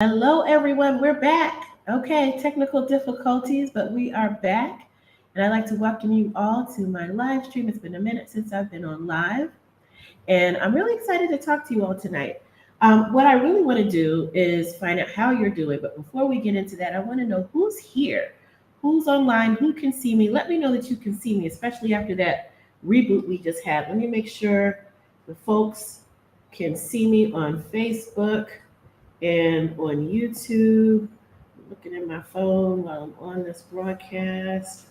Hello, everyone. We're back. Okay, technical difficulties, but we are back. And I'd like to welcome you all to my live stream. It's been a minute since I've been on live, and I'm really excited to talk to you all tonight. What I really want to do is find out how you're doing. But before we get into that, I want to know who's here, who's online, who can see me. Let me know that you can see me, especially after that reboot we just had. Let me make sure the folks can see me on Facebook and on YouTube. Looking at my phone while I'm on this broadcast.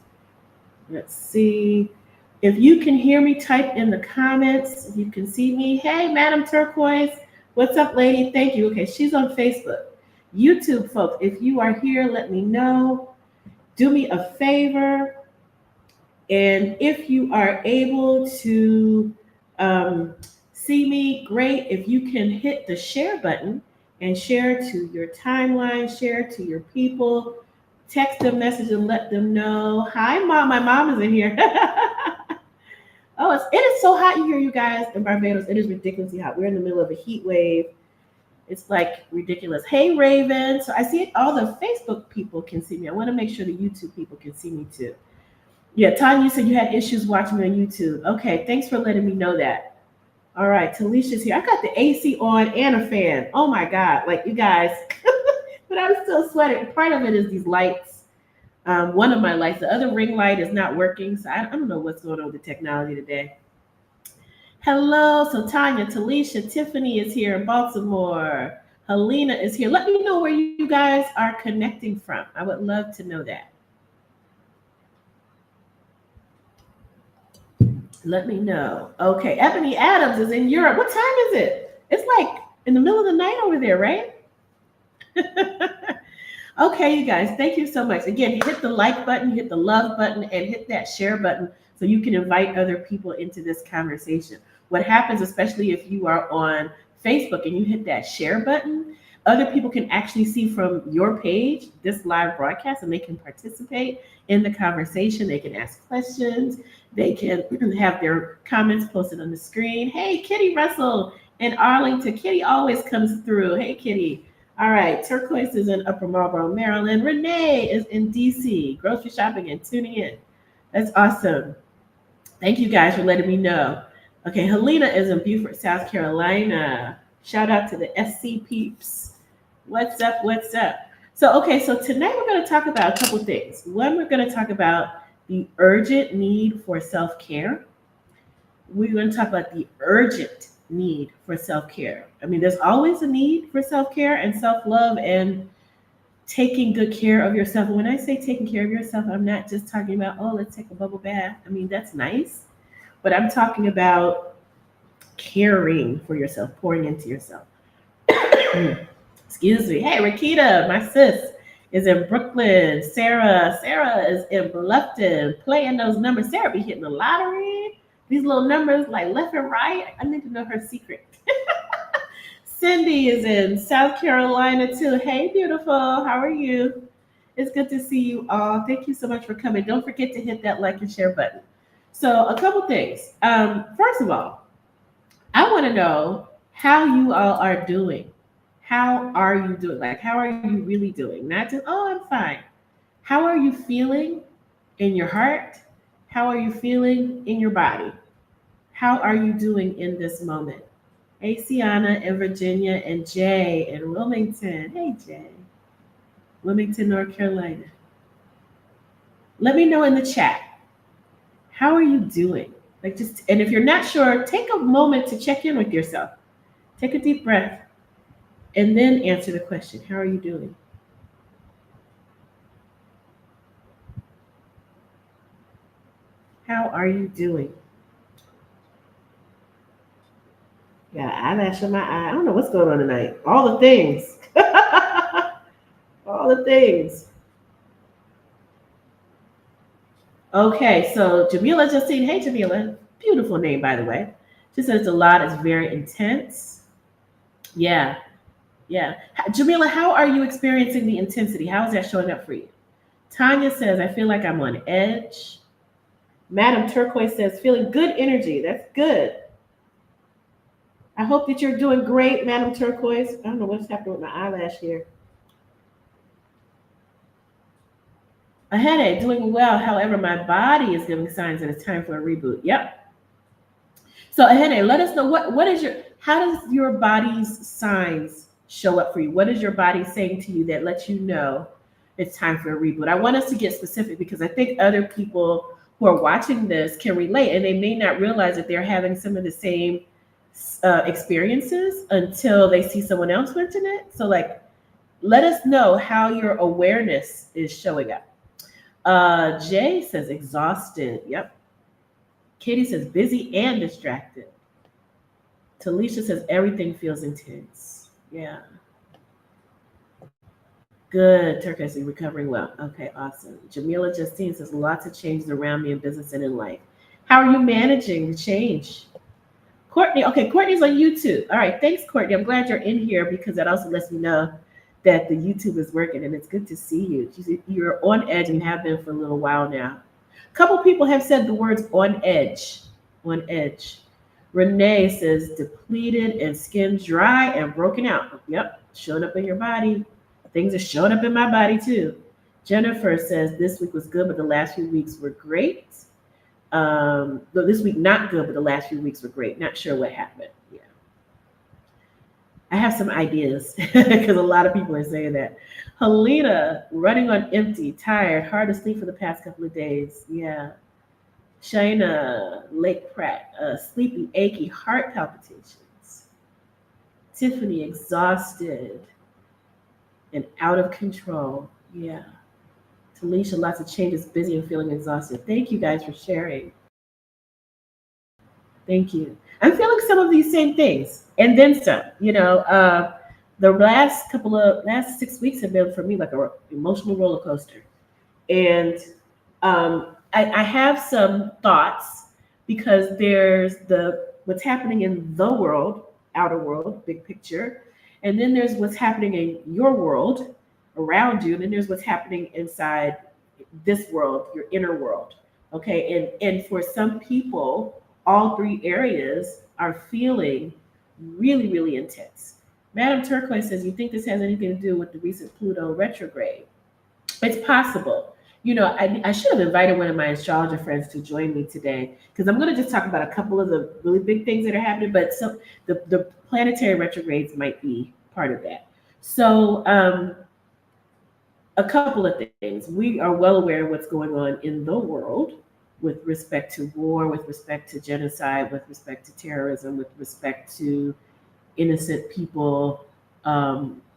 Let's see. If you can hear me, type in the comments. If you can see me, hey, Madam Turquoise, what's up, lady? Thank you. Okay, she's on Facebook. YouTube, folks, if you are here, let me know. Do me a favor. And if you are able to see me, great. If you can hit the share button and share to your timeline, share to your people, text them, message and let them know. Hi, mom. My mom is in here. It is so hot here, you guys, in Barbados. It is ridiculously hot. We're in the middle of a heat wave. It's like ridiculous. Hey, Raven. So I see all the Facebook people can see me. I want to make sure the YouTube people can see me too. Yeah, Tanya, you said you had issues watching me on YouTube. Okay, thanks for letting me know that. All right, Talisha's here. I got the AC on and a fan. Oh my God, like you guys. But I'm still sweating. Part of it is these lights. One of my lights, the other ring light is not working. So I don't know what's going on with the technology today. Hello, so Tanya, Talisha, Tiffany is here in Baltimore. Helena is here. Let me know where you guys are connecting from. I would love to know that. Let me know. Okay, Ebony Adams is in Europe. What time is it? It's like in the middle of the night over there, right? Okay, you guys, thank you so much. Again, hit the like button, hit the love button, and hit that share button so you can invite other people into this conversation. What happens, especially if you are on Facebook and you hit that share button, other people can actually see from your page this live broadcast and they can participate in the conversation. They can ask questions. They can have their comments posted on the screen. Hey, Kitty Russell in Arlington. Kitty always comes through. Hey, Kitty. All right, Turquoise is in Upper Marlboro, Maryland. Renee is in DC, grocery shopping and tuning in. That's awesome. Thank you guys for letting me know. Okay, Helena is in Beaufort, South Carolina. Shout out to the SC peeps. What's up? What's up? So tonight we're going to talk about a couple things. One, we're going to talk about the urgent need for self-care. We're going to talk about the urgent need for self-care. I mean, there's always a need for self-care and self-love and taking good care of yourself. And when I say taking care of yourself, I'm not just talking about, oh, let's take a bubble bath. I mean, that's nice. But I'm talking about caring for yourself, pouring into yourself. Excuse me. Hey, Rakita, my sis, is in Brooklyn. Sarah is in Bluffton, playing those numbers. Sarah be hitting the lottery. These little numbers like left and right. I need to know her secret. Cindy is in South Carolina too. Hey, beautiful. How are you? It's good to see you all. Thank you so much for coming. Don't forget to hit that like and share button. So a couple things. First of all, I want to know how you all are doing. How are you doing? Like, how are you really doing? Not just, oh, I'm fine. How are you feeling in your heart? How are you feeling in your body? How are you doing in this moment? Hey, Sienna in Virginia and Jay in Wilmington. Hey, Jay. Wilmington, North Carolina. Let me know in the chat. How are you doing? And if you're not sure, take a moment to check in with yourself. Take a deep breath and then answer the question. How are you doing? How are you doing? Got an eyelash on my eye. I don't know what's going on tonight. All the things. All the things. Okay, so Jamila Justine. Hey, Jamila. Beautiful name, by the way. She says it's a lot. It's very intense. Yeah. Jamila, how are you experiencing the intensity? How is that showing up for you? Tanya says, I feel like I'm on edge. Madam Turquoise says, feeling good energy. That's good. I hope that you're doing great, Madam Turquoise. I don't know what's happening with my eyelash here. A headache, doing well. However, my body is giving signs that it's time for a reboot. Yep. So a headache, let us know what is your how does your body's signs show up for you? What is your body saying to you that lets you know it's time for a reboot? I want us to get specific because I think other people who are watching this can relate and they may not realize that they're having some of the same experiences until they see someone else mention it. So like, let us know how your awareness is showing up. Jay says exhausted. Yep. Kitty says busy and distracted. Talisha says everything feels intense. Yeah. Good. Turk, I recovering well. Okay, awesome. Jamila Justine says lots of changes around me in business and in life. How are you managing the change? Courtney, okay, Courtney's on YouTube. All right, thanks, Courtney. I'm glad you're in here because that also lets me know that the YouTube is working and it's good to see you. You're on edge and have been for a little while now. A couple people have said the words on edge. On edge. Renee says depleted and skin dry and broken out. Yep, showing up in your body. Things are showing up in my body too. Jennifer says this week was good, but the last few weeks were great. This week not good, but the last few weeks were great. Not sure what happened. Yeah. I have some ideas because a lot of people are saying that. Helena, running on empty, tired, hard to sleep for the past couple of days. Yeah. Shayna, Lake Pratt, sleepy, achy, heart palpitations. Tiffany, exhausted and out of control. Yeah. Talisha, lots of changes, busy and feeling exhausted. Thank you guys for sharing. Thank you. I'm feeling some of these same things and then some. The last 6 weeks have been for me like a emotional roller coaster. And I have some thoughts because there's the what's happening in the world, outer world, big picture, and then there's what's happening in your world around you, and then there's what's happening inside this world, your inner world. Okay, and for some people, all three areas are feeling really, really intense. Madam Turquoise says, "You think this has anything to do with the recent Pluto retrograde?" It's possible. I should have invited one of my astrologer friends to join me today because I'm going to just talk about a couple of the really big things that are happening, but some the planetary retrogrades might be part of that. So, a couple of things. We are well aware of what's going on in the world with respect to war, with respect to genocide, with respect to terrorism, with respect to innocent people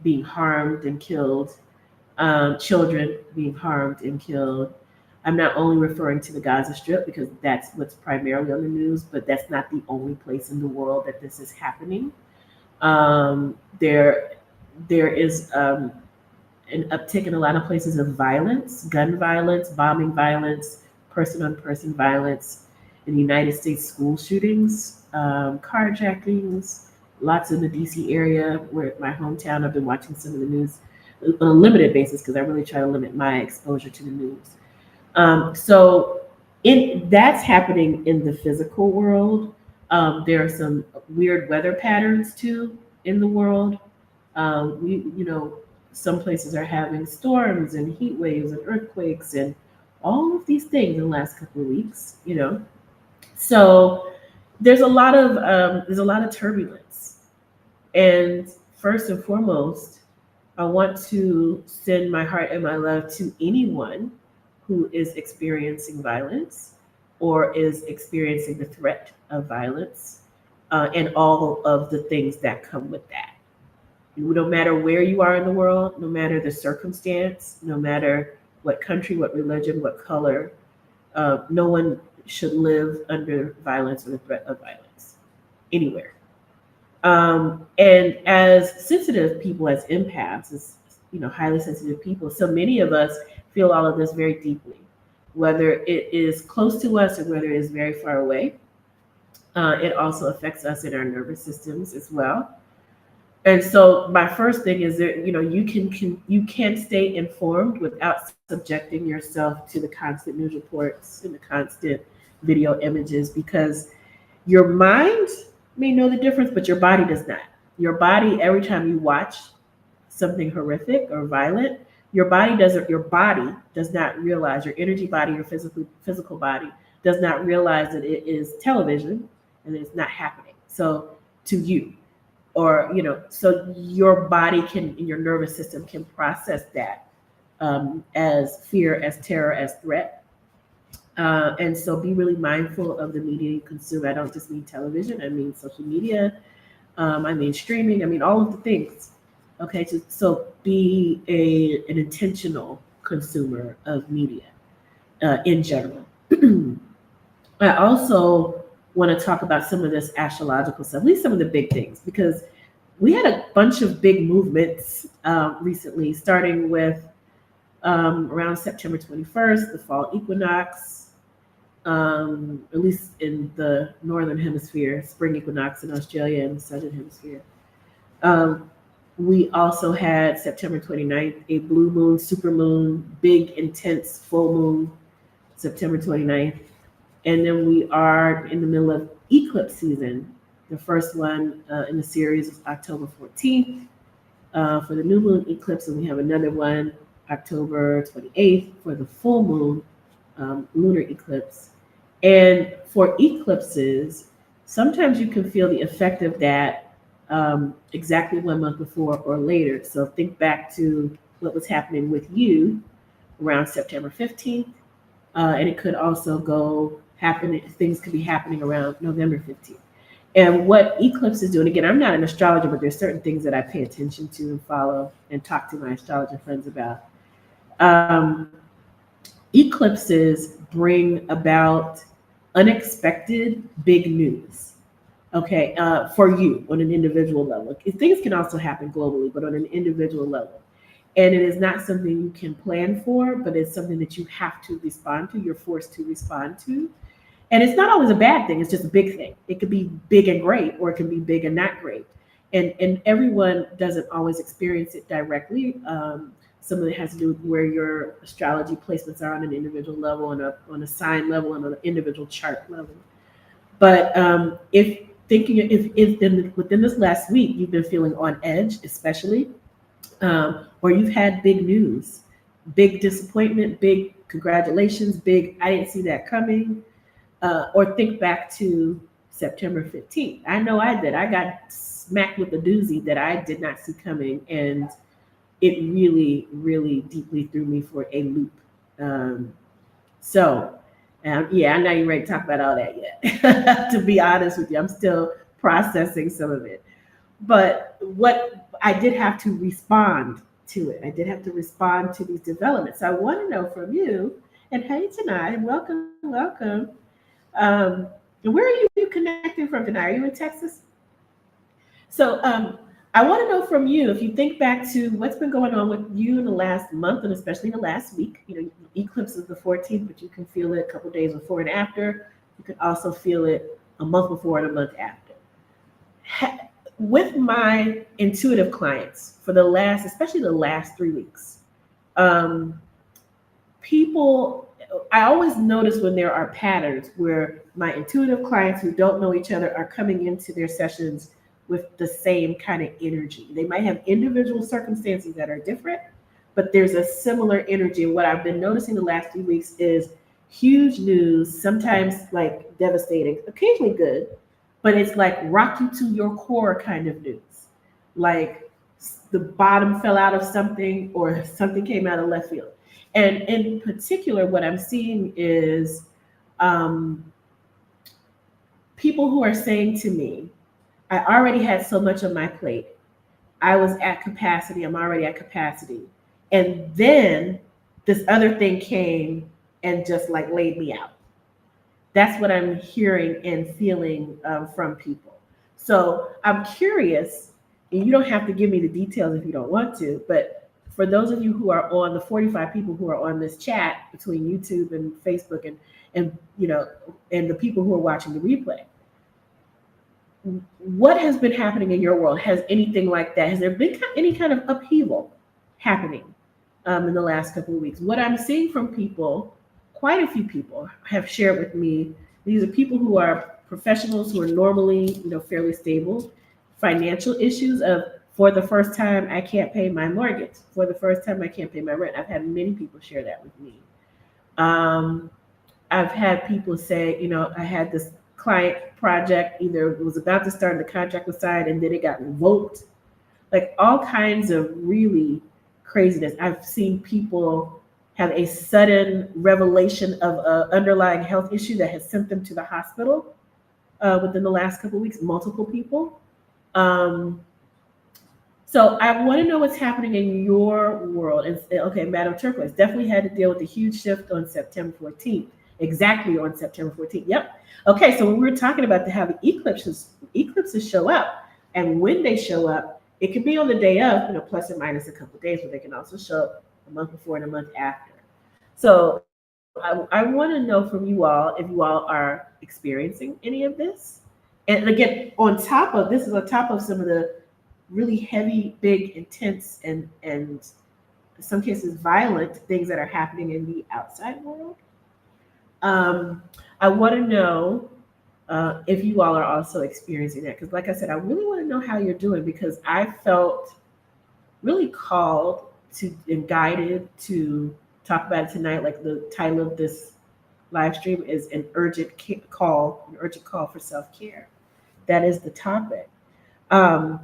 being harmed and killed, children being harmed and killed. I'm not only referring to the Gaza Strip because that's what's primarily on the news, but that's not the only place in the world that this is happening. There is an uptick in a lot of places of violence, gun violence, bombing violence, person-on-person violence. In the United States, school shootings, carjackings, lots in the DC area, where my hometown. I've been watching some of the news on a limited basis because I really try to limit my exposure to the news. So that's happening in the physical world. There are some weird weather patterns too in the world. Some places are having storms and heat waves and earthquakes and all of these things in the last couple of weeks. So there's a lot of turbulence. And first and foremost, I want to send my heart and my love to anyone who is experiencing violence or is experiencing the threat of violence and all of the things that come with that. No matter where you are in the world, no matter the circumstance, no matter what country, what religion, what color, no one should live under violence or the threat of violence anywhere. And as sensitive people, as empaths, as highly sensitive people, so many of us feel all of this very deeply, whether it is close to us or whether it is very far away. It also affects us in our nervous systems as well. And so my first thing is that you can't stay informed without subjecting yourself to the constant news reports and the constant video images because your mind may know the difference, but your body does not. Your body, every time you watch something horrific or violent, Your body does not realize, your energy body, your physical body does not realize that it is television and that it's not happening. So to you, or so your body can, and your nervous system can process that as fear, as terror, as threat. And so be really mindful of the media you consume. I don't just mean television, I mean social media, I mean streaming, I mean all of the things. Okay, so be an intentional consumer of media in general. I also want to talk about some of this astrological stuff, at least some of the big things, because we had a bunch of big movements recently, starting with around September 21st, the fall equinox, at least in the northern hemisphere, spring equinox in Australia and the southern hemisphere. Um, we also had September 29th, a blue moon, super moon, big, intense full moon, September 29th. And then we are in the middle of eclipse season. The first one in the series is October 14th for the new moon eclipse, and we have another one October 28th for the full moon lunar eclipse. And for eclipses, sometimes you can feel the effect of that exactly 1 month before or later. So think back to what was happening with you around September 15th. And it could also things could be happening around November 15th. And what eclipse is doing, again, I'm not an astrologer, but there's certain things that I pay attention to and follow and talk to my astrologer friends about. Um, Eclipses bring about unexpected big news. Okay, for you on an individual level. Things can also happen globally, but on an individual level. And it is not something you can plan for, but it's something that you have to respond to. You're forced to respond to. And it's not always a bad thing. It's just a big thing. It could be big and great, or it can be big and not great. And everyone doesn't always experience it directly. Some of it has to do with where your astrology placements are on an individual level, on a sign level, and on an individual chart level. But if within this last week you've been feeling on edge, especially, or you've had big news, big disappointment, big congratulations, big I didn't see that coming, or think back to September 15th. I know I did. I got smacked with a doozy that I did not see coming, and it really, really deeply threw me for a loop. Yeah, I'm not even ready to talk about all that yet. To be honest with you, I'm still processing some of it. But what I did have to respond to it. I did have to respond to these developments. So I want to know from you, and hey, tonight, and welcome. Where are you connecting from tonight? Are you in Texas? So I want to know from you, if you think back to what's been going on with you in the last month, and especially in the last week. Eclipse is the 14th, but you can feel it a couple days before and after. You can also feel it a month before and a month after. With my intuitive clients for especially the last 3 weeks, I always notice when there are patterns where my intuitive clients who don't know each other are coming into their sessions with the same kind of energy. They might have individual circumstances that are different, but there's a similar energy. And what I've been noticing the last few weeks is huge news, sometimes like devastating, occasionally good, but it's like rock you to your core kind of news. Like the bottom fell out of something, or something came out of left field. And in particular, what I'm seeing is people who are saying to me, I already had so much on my plate. I was at capacity. I'm already at capacity. And then this other thing came and just like laid me out. That's what I'm hearing and feeling from people. So I'm curious, and you don't have to give me the details if you don't want to, but for those of you who are on, the 45 people who are on this chat between YouTube and Facebook and the people who are watching the replay, what has been happening in your world? Has anything like that? Has there been any kind of upheaval happening in the last couple of weeks? What I'm seeing from people, quite a few people have shared with me, these are people who are professionals who are normally, fairly stable, financial issues of For the first time, I can't pay my mortgage. For the first time, I can't pay my rent. I've had many people share that with me. Um, I've had people say, I had this client project, either it was about to start and the contract was signed and then it got revoked. Like all kinds of really craziness. I've seen people have a sudden revelation of an underlying health issue that has sent them to the hospital within the last couple of weeks, multiple people. Um, so I want to know what's happening in your world. And okay, Madam Turquoise definitely had to deal with a huge shift on September 14th. Exactly on September 14th. Yep. Okay, so when we were talking about how the eclipses show up, and when they show up, it can be on the day of, plus or minus a couple of days, but they can also show up a month before and a month after. So I want to know from you all if you all are experiencing any of this. And again, on top of this is on top of some of the really heavy, big, intense, and in some cases violent things that are happening in the outside world. I want to know if you all are also experiencing that, because like I said, I really want to know how you're doing, because I felt really called to and guided to talk about it tonight. Like the title of this live stream is an urgent call for self-care. That is the topic. Um,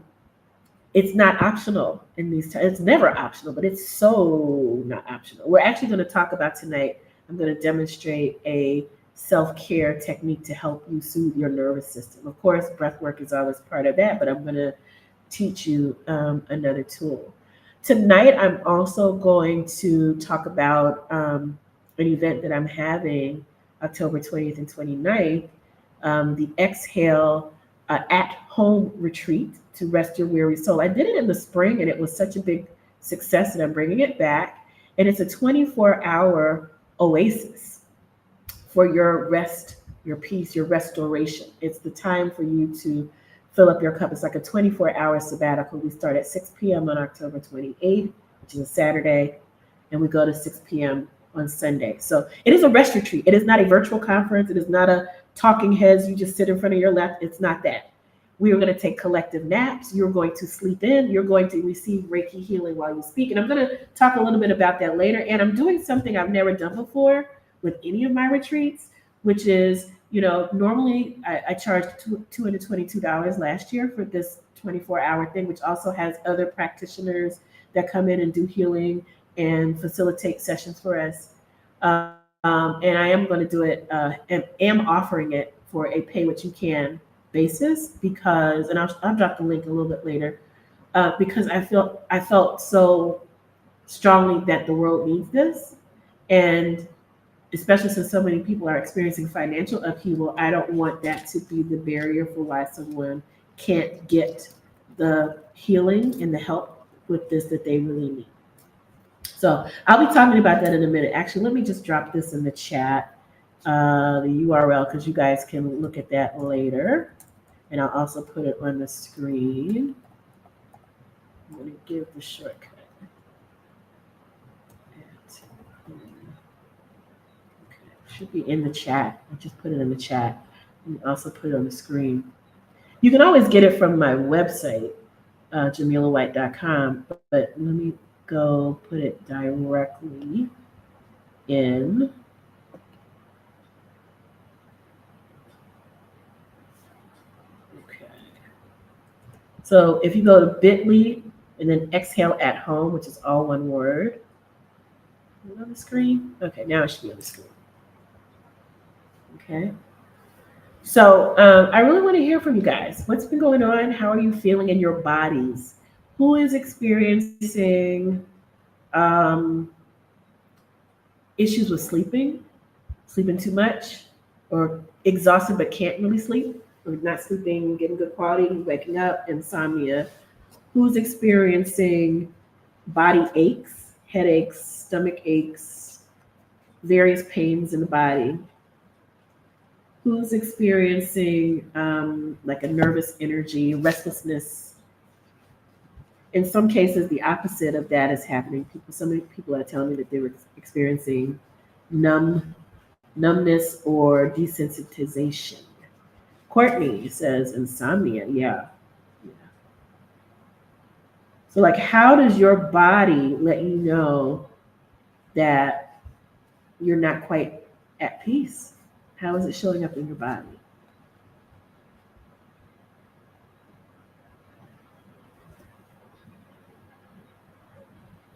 it's not optional in these times. It's never optional, but it's so not optional. We're actually going to talk about tonight. I'm going to demonstrate a self-care technique to help you soothe your nervous system. Of course, breath work is always part of that, but I'm going to teach you another tool. Tonight, I'm also going to talk about an event that I'm having October 20th and 29th, the Exhale at Home Retreat to Rest Your Weary Soul. I did it in the spring and it was such a big success that I'm bringing it back. And it's a 24-hour oasis for your rest, your peace, your restoration. It's the time for you to fill up your cup. It's like a 24-hour sabbatical. We start at 6 p.m. on October 28th, which is a Saturday, and we go to 6 p.m. on Sunday. So it is a rest retreat. It is not a virtual conference. It is not a talking heads. You just sit in front of your lap. It's not that. We are going to take collective naps. You're going to sleep in. You're going to receive Reiki healing while you speak. And I'm going to talk a little bit about that later. And I'm doing something I've never done before with any of my retreats, which is, normally I charged $222 last year for this 24-hour thing, which also has other practitioners that come in and do healing and facilitate sessions for us. And I am going to do it, and am offering it for a pay what you can basis, because, and I'll drop the link a little bit later, because I felt so strongly that the world needs this, and especially since so many people are experiencing financial upheaval, I don't want that to be the barrier for why someone can't get the healing and the help with this that they really need. So I'll be talking about that in a minute. Actually, let me just drop this in the chat, the URL, because you guys can look at that later. And I'll also put it on the screen. I'm going to give the shortcut. Okay. Should be in the chat. I just put it in the chat and also put it on the screen. You can always get it from my website, JamilaWhite.com, but let me go put it directly in. Okay. So if you go to bit.ly and then Exhale at Home, which is all one word. Is it on the screen? Okay, now it should be on the screen. Okay. So I really want to hear from you guys. What's been going on? How are you feeling in your bodies? Who is experiencing issues with sleeping too much, or exhausted but can't really sleep, or not sleeping, getting good quality, waking up, insomnia? Who's experiencing body aches, headaches, stomach aches, various pains in the body? Who's experiencing like a nervous energy, restlessness? In some cases, the opposite of that is happening. Some people are telling me that they were experiencing numbness or desensitization. Courtney says insomnia. Yeah. So, like, how does your body let you know that you're not quite at peace? How is it showing up in your body?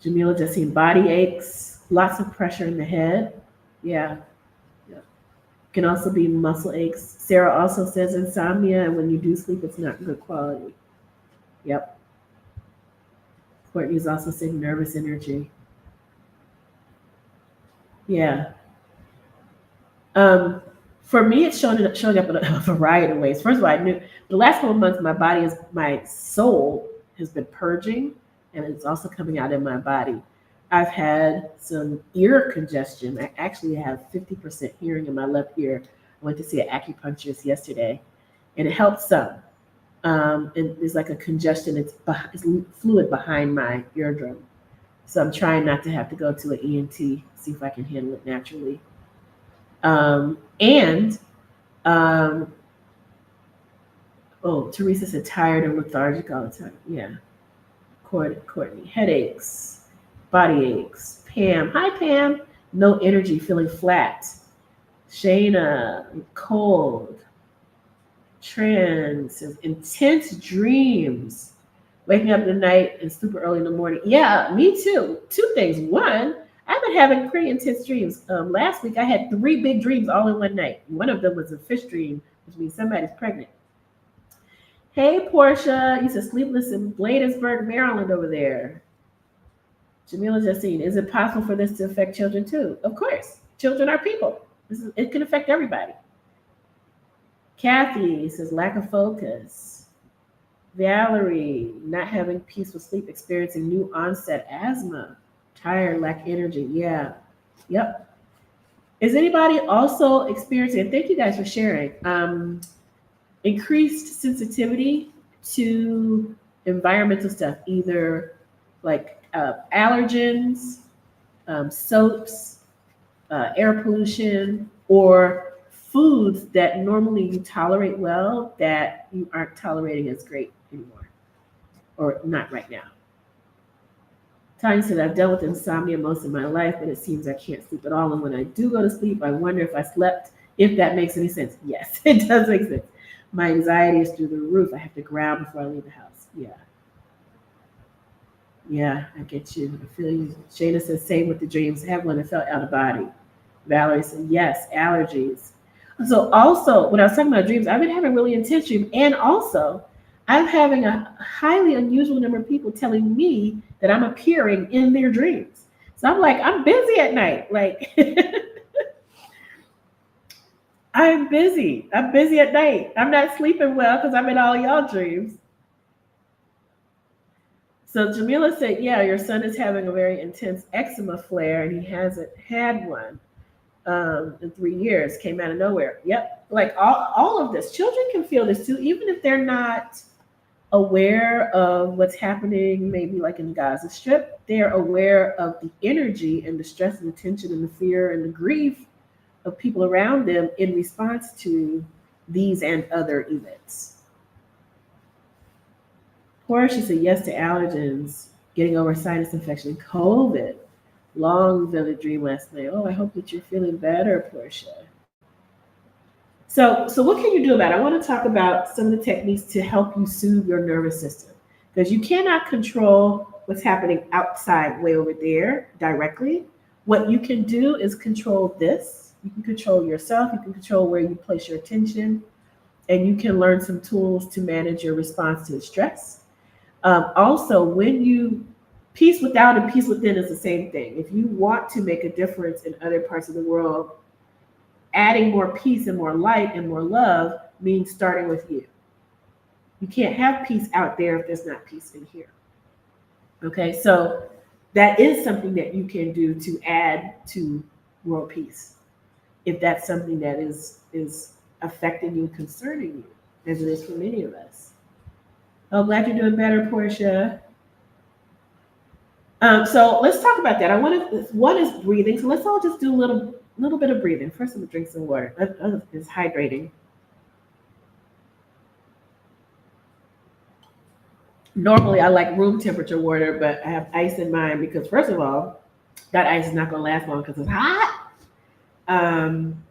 Jamila just seen body aches, lots of pressure in the head. Yeah. Yeah. Can also be muscle aches. Sarah also says insomnia, and when you do sleep, it's not good quality. Yep. Courtney's also saying nervous energy. Yeah. Um, for me, it's showing up in a variety of ways. First of all, I knew the last couple of months, my soul has been purging, and it's also coming out in my body. I've had some ear congestion. I actually have 50% hearing in my left ear. I went to see an acupuncturist yesterday, and it helped some. And there's like a congestion. It's fluid behind my eardrum, so I'm trying not to have to go to an ENT. See if I can handle it naturally. And oh, Teresa said tired and lethargic all the time. Yeah. Courtney, headaches, body aches. Pam, hi Pam. No energy, feeling flat. Shayna, cold. Trans, intense dreams. Waking up in the night and super early in the morning. Yeah, me too. Two things. One, I've been having pretty intense dreams. Last week I had three big dreams all in one night. One of them was a fish dream, which means somebody's pregnant. Hey, Portia, you said sleepless in Bladensburg, Maryland over there. Jamila Justine, is it possible for this to affect children too? Of course. Children are people. It can affect everybody. Kathy says lack of focus. Valerie, not having peaceful sleep, experiencing new onset asthma. Tired, lack energy. Yeah. Yep. Is anybody also experiencing, thank you guys for sharing, increased sensitivity to environmental stuff, either like allergens, soaps, air pollution, or foods that normally you tolerate well that you aren't tolerating as great anymore, or not right now. Tanya said, I've dealt with insomnia most of my life, but it seems I can't sleep at all. And when I do go to sleep, I wonder if I slept, if that makes any sense. Yes, it does make sense. My anxiety is through the roof. I have to ground before I leave the house. Yeah. Yeah, I get you. I feel you. Shayna says, same with the dreams. I have one that felt out of body. Valerie said, yes, allergies. So also, when I was talking about dreams, I've been having really intense dreams. And also, I'm having a highly unusual number of people telling me that I'm appearing in their dreams. So I'm like, I'm busy at night. Like, I'm busy. I'm busy at night. I'm not sleeping well because I'm in all y'all dreams. So Jamila said, yeah, your son is having a very intense eczema flare and he hasn't had one in 3 years, came out of nowhere. Yep. Like all of this. Children can feel this too, even if they're not aware of what's happening, maybe like in the Gaza Strip. They're aware of the energy and the stress and the tension and the fear and the grief of people around them in response to these and other events. Portia said yes to allergens, getting over sinus infection, COVID. Long vivid dream last night. Oh, I hope that you're feeling better, Portia. So what can you do about it? I want to talk about some of the techniques to help you soothe your nervous system, because you cannot control what's happening outside way over there directly. What you can do is control this. You can control yourself. You can control where you place your attention, and you can learn some tools to manage your response to stress. Also, when you peace without and peace within is the same thing. If you want to make a difference in other parts of the world, adding more peace and more light and more love means starting with you. You can't have peace out there if there's not peace in here. Okay, so that is something that you can do to add to world peace, if that's something that is affecting you, concerning you, as it is for many of us. Oh, glad you're doing better, Portia. So let's talk about that. One is breathing. So let's all just do a little bit of breathing. First, I'm gonna drink some water. It's hydrating. Normally, I like room temperature water, but I have ice in mine because, first of all, that ice is not going to last long because it's hot. Um,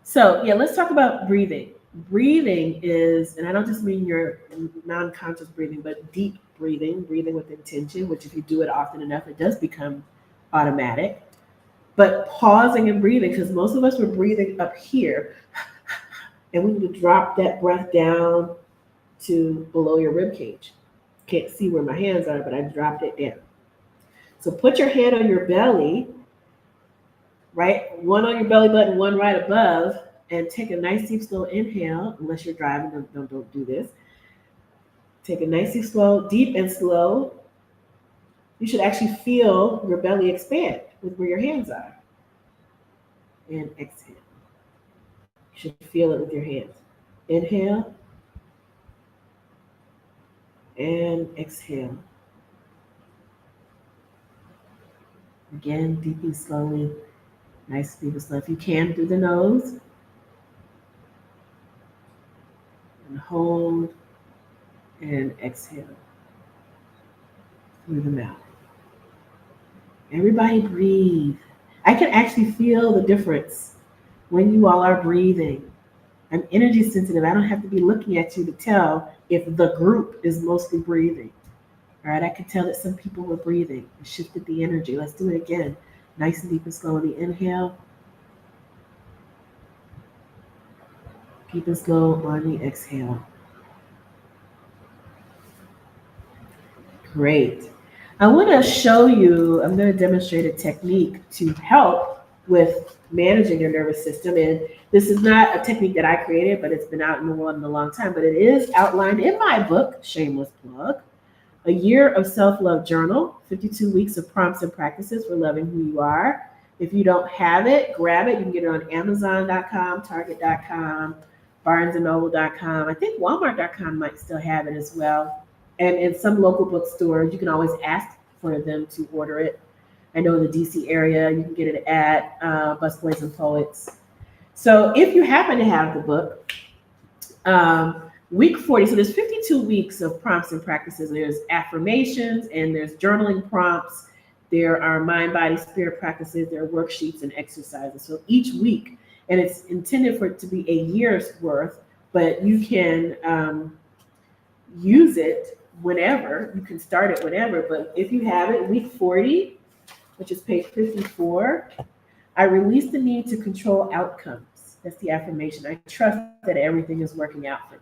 so, yeah, let's talk about breathing. Breathing is, and I don't just mean your non conscious breathing, but deep breathing, breathing with intention, which, if you do it often enough, it does become automatic. But pausing and breathing, because most of us were breathing up here, and we need to drop that breath down to below your rib cage. Can't see where my hands are, but I dropped it down. So put your hand on your belly, right? One on your belly button, one right above, and take a nice deep slow inhale. Unless you're driving, don't do this. Take a nice deep slow, deep and slow. You should actually feel your belly expand with where your hands are. And exhale. You should feel it with your hands. Inhale and exhale. Again, deeply, slowly, nice, deep and slow. If you can, through the nose, and hold and exhale through the mouth. Everybody breathe. I can actually feel the difference when you all are breathing. I'm energy sensitive. I don't have to be looking at you to tell if the group is mostly breathing. All right, I could tell that some people were breathing. It shifted the energy. Let's do it again. Nice and deep and slowly. Inhale. Deep and slow on the exhale. Great. I want to show you, I'm going to demonstrate a technique to help with managing your nervous system. And this is not a technique that I created, but it's been out in the world in a long time. But it is outlined in my book, shameless plug, A Year of Self-Love Journal, 52 Weeks of Prompts and Practices for Loving Who You Are. If you don't have it, grab it. You can get it on Amazon.com, Target.com, BarnesandNoble.com. I think Walmart.com might still have it as well. And in some local bookstores, you can always ask for them to order it. I know in the DC area, you can get it at Busboys and Poets. So if you happen to have the book, week 40, so there's 52 weeks of prompts and practices. There's affirmations and there's journaling prompts. There are mind, body, spirit practices. There are worksheets and exercises. So each week, and it's intended for it to be a year's worth, but you can use it whenever. You can start it whenever, but if you have it, week 40, which is page 54, I release the need to control outcomes. That's the affirmation. I trust that everything is working out for me.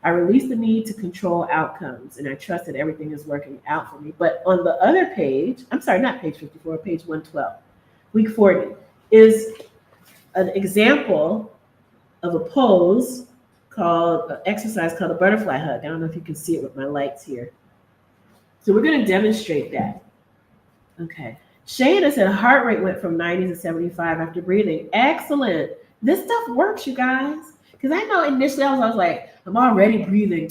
I release the need to control outcomes, and I trust that everything is working out for me. But on the other page, I'm sorry, not page 54, page 112, week 40, is an example of a pose called, an exercise called a butterfly hug. I don't know if you can see it with my lights here. So we're going to demonstrate that. Okay. Shayna said heart rate went from 90 to 75 after breathing. Excellent. This stuff works, you guys. Because I know initially I was like, I'm already breathing.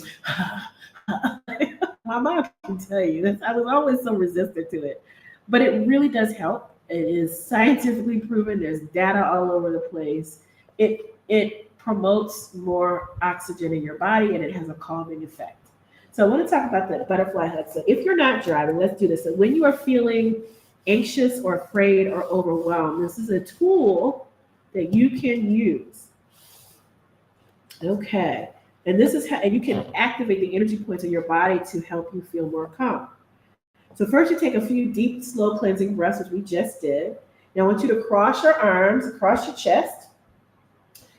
My mom can tell you this. I was always so resistant to it. But it really does help. It is scientifically proven. There's data all over the place. It promotes more oxygen in your body and it has a calming effect. So I want to talk about the butterfly hug. So if you're not driving, let's do this. So when you are feeling anxious or afraid or overwhelmed, this is a tool that you can use. Okay. And this is how and you can activate the energy points in your body to help you feel more calm. So first you take a few deep, slow cleansing breaths, which we just did. Now I want you to cross your arms across your chest.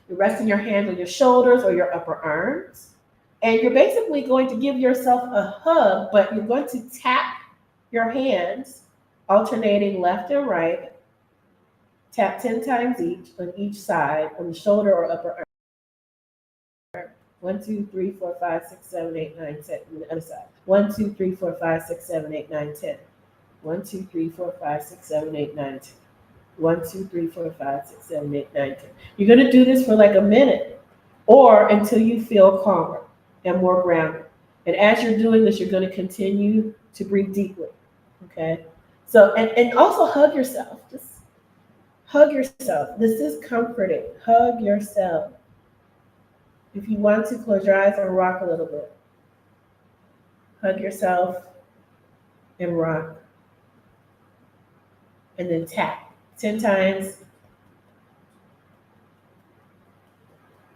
You're resting your hands on your shoulders or your upper arms. And you're basically going to give yourself a hug, but you're going to tap your hands, alternating left and right. Tap 10 times each on each side, on the shoulder or upper arm. 1, 2, 3, 4, 5, 6, 7, 8, 9, 10. On the other side. 1, 2, 3, 4, 5, 6, 7, 8, 9, 10. 1, 2, 3, 4, 5, 6, 7, 8, 9, 10. 1, 2, 3, 4, 5, 6, 7, 8, 9, 10. You're going to do this for like a minute or until you feel calmer and more grounded. And as you're doing this, you're going to continue to breathe deeply. Okay? So, and also hug yourself. Just hug yourself. This is comforting. Hug yourself. If you want to, close your eyes and rock a little bit. Hug yourself and rock. And then tap 10 times,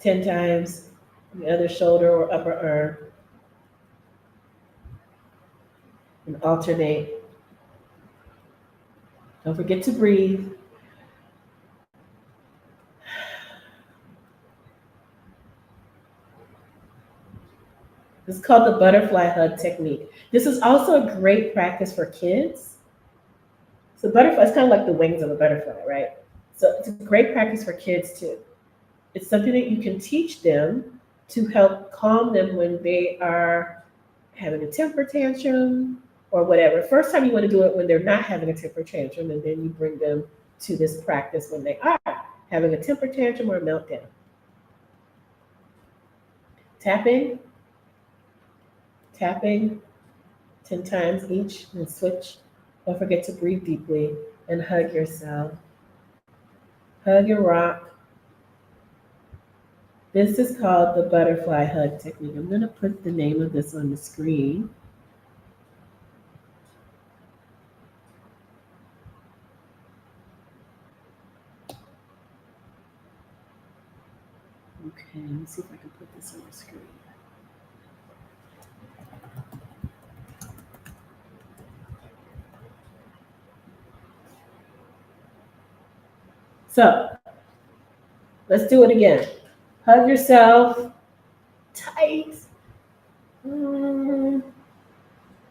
10 times the other shoulder or upper arm, and alternate. Don't forget to breathe. This is called the butterfly hug technique. This is also a great practice for kids. So butterfly is kind of like the wings of a butterfly, right? So it's a great practice for kids too. It's something that you can teach them to help calm them when they are having a temper tantrum or whatever. First time you want to do it when they're not having a temper tantrum, and then you bring them to this practice when they are having a temper tantrum or a meltdown. Tapping, tapping 10 times each, and switch. Don't forget to breathe deeply and hug yourself. Hug and rock. This is called the butterfly hug technique. I'm going to put the name of this on the screen. Okay, let me see if I can put this on the screen. So, let's do it again. Hug yourself tight.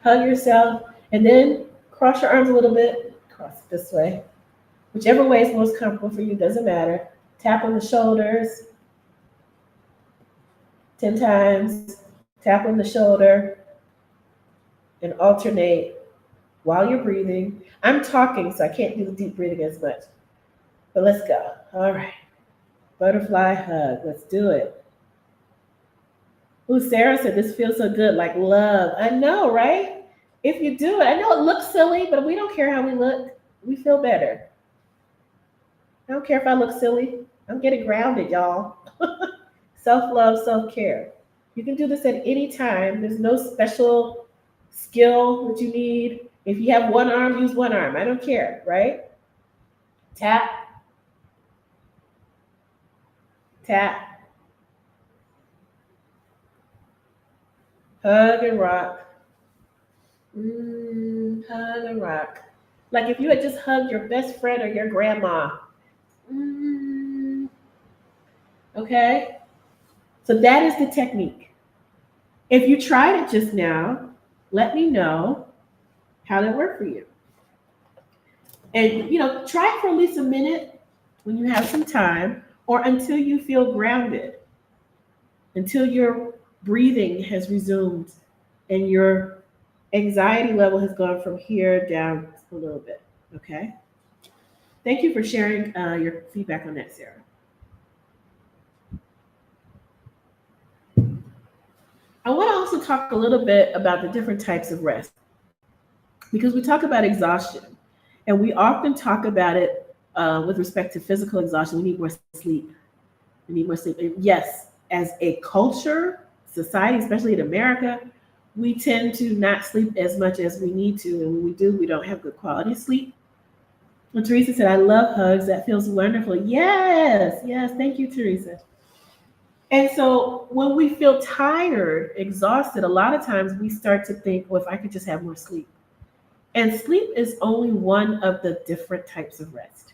Hug yourself, and then cross your arms a little bit. Cross it this way. Whichever way is most comfortable for you, doesn't matter. Tap on the shoulders 10 times. Tap on the shoulder and alternate while you're breathing. I'm talking, so I can't do the deep breathing as much. But let's go. All right. Butterfly hug. Let's do it. Ooh, Sarah said this feels so good, like love. I know, right? If you do it, I know it looks silly, but we don't care how we look. We feel better. I don't care if I look silly. I'm getting grounded, y'all. Self-love, self-care. You can do this at any time. There's no special skill that you need. If you have one arm, use one arm. I don't care, right? Tap. Tap. Hug and rock. Hug and rock. Like if you had just hugged your best friend or your grandma. Okay? So that is the technique. If you tried it just now, let me know how that worked for you. And, try it for at least a minute when you have some time or until you feel grounded, until your breathing has resumed and your anxiety level has gone from here down a little bit, okay? Thank you for sharing your feedback on that, Sarah. I want to also talk a little bit about the different types of rest because we talk about exhaustion and we often talk about it with respect to physical exhaustion. We need more sleep. We need more sleep. And yes, as a culture, society, especially in America, we tend to not sleep as much as we need to. And when we do, we don't have good quality sleep. And Teresa said, I love hugs. That feels wonderful. Yes. Thank you, Teresa. And so when we feel tired, exhausted, a lot of times we start to think, well, if I could just have more sleep. And sleep is only one of the different types of rest.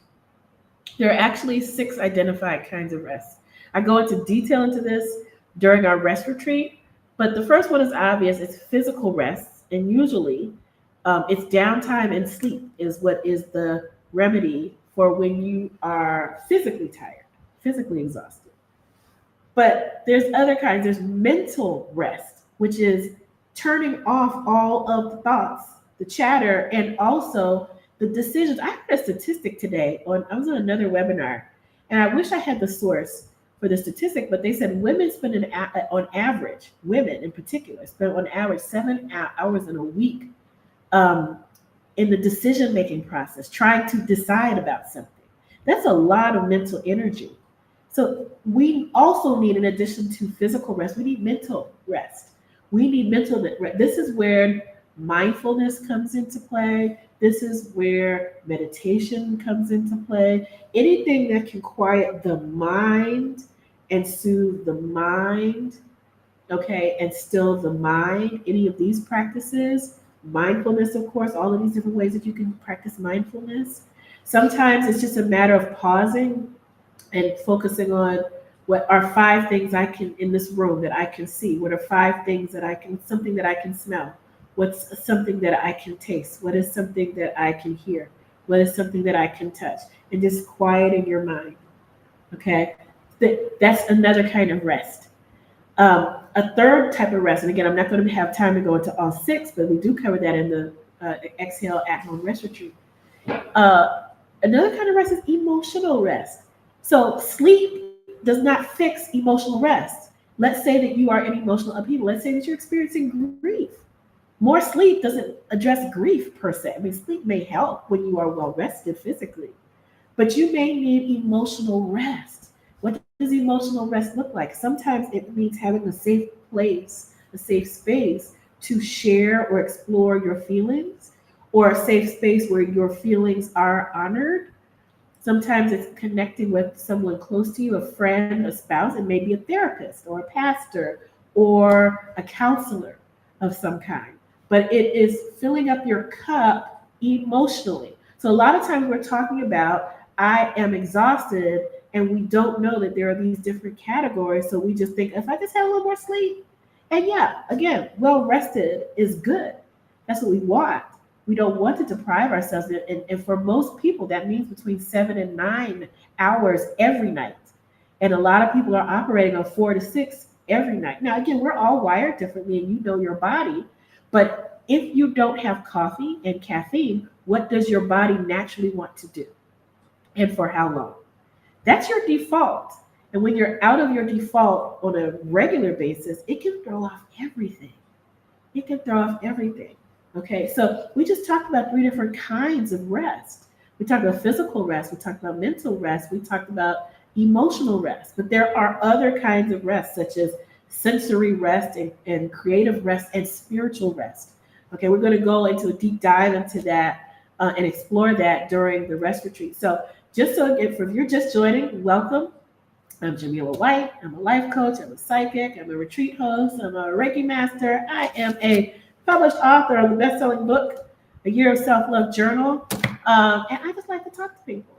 There are actually 6 identified kinds of rest. I go into detail into this during our rest retreat, but the first one is obvious. It's physical rest, and usually it's downtime and sleep is what is the remedy for when you are physically tired, physically exhausted. But there's other kinds. There's mental rest, which is turning off all of the thoughts, the chatter, and also the decisions. I heard a statistic today I was on another webinar, and I wish I had the source for the statistic, but they said women spend on average, women in particular, spend on average 7 hours in a week in the decision-making process, trying to decide about something. That's a lot of mental energy. So we also need, in addition to physical rest, we need mental rest. We need mental rest. This is where mindfulness comes into play. This is where meditation comes into play. Anything that can quiet the mind and soothe the mind, okay, and still the mind, any of these practices, mindfulness, of course, all of these different ways that you can practice mindfulness. Sometimes it's just a matter of pausing and focusing on what are five things I can in this room that I can see. What are five things that I can, something that I can smell? What's something that I can taste? What is something that I can hear? What is something that I can touch? And just quieting your mind. Okay, that's another kind of rest. A third type of rest, and again, I'm not going to have time to go into all six, but we do cover that in the Exhale at Home Rest Retreat. Uh, Another kind of rest is emotional rest. So sleep does not fix emotional rest. Let's say that you are in emotional upheaval. Let's say that you're experiencing grief. More sleep doesn't address grief per se. I mean, sleep may help when you are well rested physically, but you may need emotional rest. What does emotional rest look like? Sometimes it means having a safe place, a safe space to share or explore your feelings, or a safe space where your feelings are honored. Sometimes it's connecting with someone close to you, a friend, a spouse, and maybe a therapist or a pastor or a counselor of some kind. But it is filling up your cup emotionally. So a lot of times we're talking about, I am exhausted, and we don't know that there are these different categories. So we just think, if I just have a little more sleep, and yeah, again, well rested is good. That's what we want. We don't want to deprive ourselves. And for most people, that means between 7 and 9 hours every night. And a lot of people are operating on 4 to 6 every night. Now, again, we're all wired differently, and you know your body. But if you don't have coffee and caffeine, what does your body naturally want to do? And for how long? That's your default. And when you're out of your default on a regular basis, it can throw off everything. It can throw off everything. Okay, so we just talked about 3 different kinds of rest. We talked about physical rest, we talked about mental rest, we talked about emotional rest, but there are other kinds of rest, such as sensory rest and creative rest and spiritual rest. Okay, we're going to go into a deep dive into that and explore that during the rest retreat. So just so again, if you're just joining, welcome. I'm Jamila White. I'm a life coach. I'm a psychic. I'm a retreat host. I'm a Reiki master. I am a published author of the best-selling book, A Year of Self-Love Journal. And I just like to talk to people.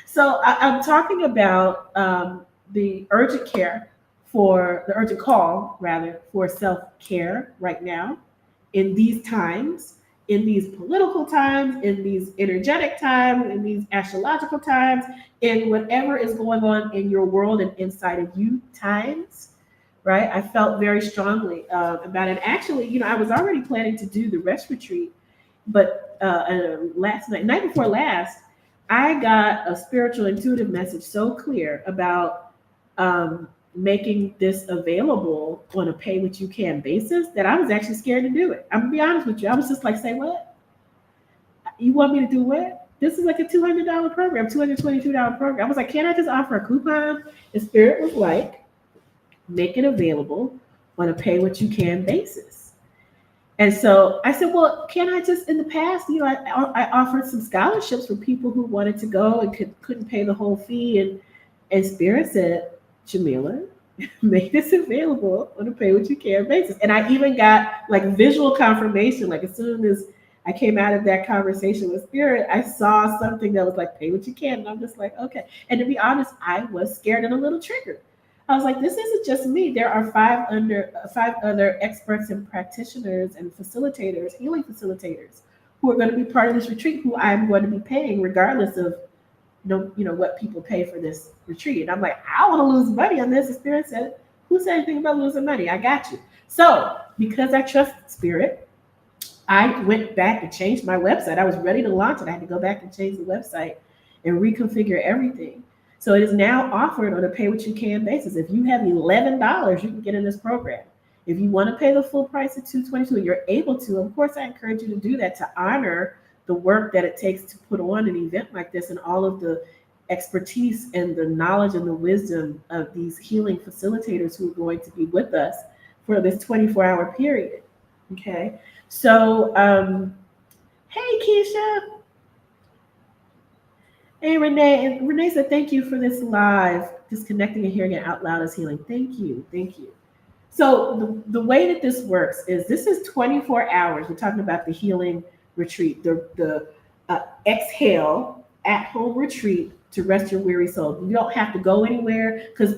So I'm talking about the urgent call, rather, for self-care right now in these times, in these political times, in these energetic times, in these astrological times, in whatever is going on in your world and inside of you times, right? I felt very strongly about it. Actually, I was already planning to do the rest retreat, but night before last, I got a spiritual intuitive message so clear about making this available on a pay what you can basis that I was actually scared to do it. I'm gonna be honest with you. I was just like, say what? You want me to do what? This is like a $200 program, $222 program. I was like, can't I just offer a coupon? The spirit was like, make it available on a pay what you can basis. And so I said, well, can I just, in the past, I offered some scholarships for people who wanted to go and couldn't pay the whole fee. And Spirit said, Jamila, make this available on a pay what you can basis. And I even got like visual confirmation. Like as soon as I came out of that conversation with Spirit, I saw something that was like, pay what you can. And I'm just like, okay. And to be honest, I was scared and a little triggered. I was like, this isn't just me. There are five other experts and practitioners and facilitators, healing facilitators, who are going to be part of this retreat, who I'm going to be paying regardless of what people pay for this retreat. And I'm like, I don't want to lose money on this. The Spirit said, who said anything about losing money? I got you. So because I trust Spirit, I went back and changed my website. I was ready to launch it. I had to go back and change the website and reconfigure everything. So it is now offered on a pay what you can basis. If you have $11, you can get in this program. If you want to pay the full price of $222 and you're able to, of course, I encourage you to do that to honor the work that it takes to put on an event like this and all of the expertise and the knowledge and the wisdom of these healing facilitators who are going to be with us for this 24-hour period. Okay. So, hey, Keisha. Hey, Renee. And Renee said, thank you for this live. Disconnecting and hearing it out loud is healing. Thank you. Thank you. So the way that this works is this is 24 hours. We're talking about the healing retreat, the exhale at home retreat to rest your weary soul. You don't have to go anywhere because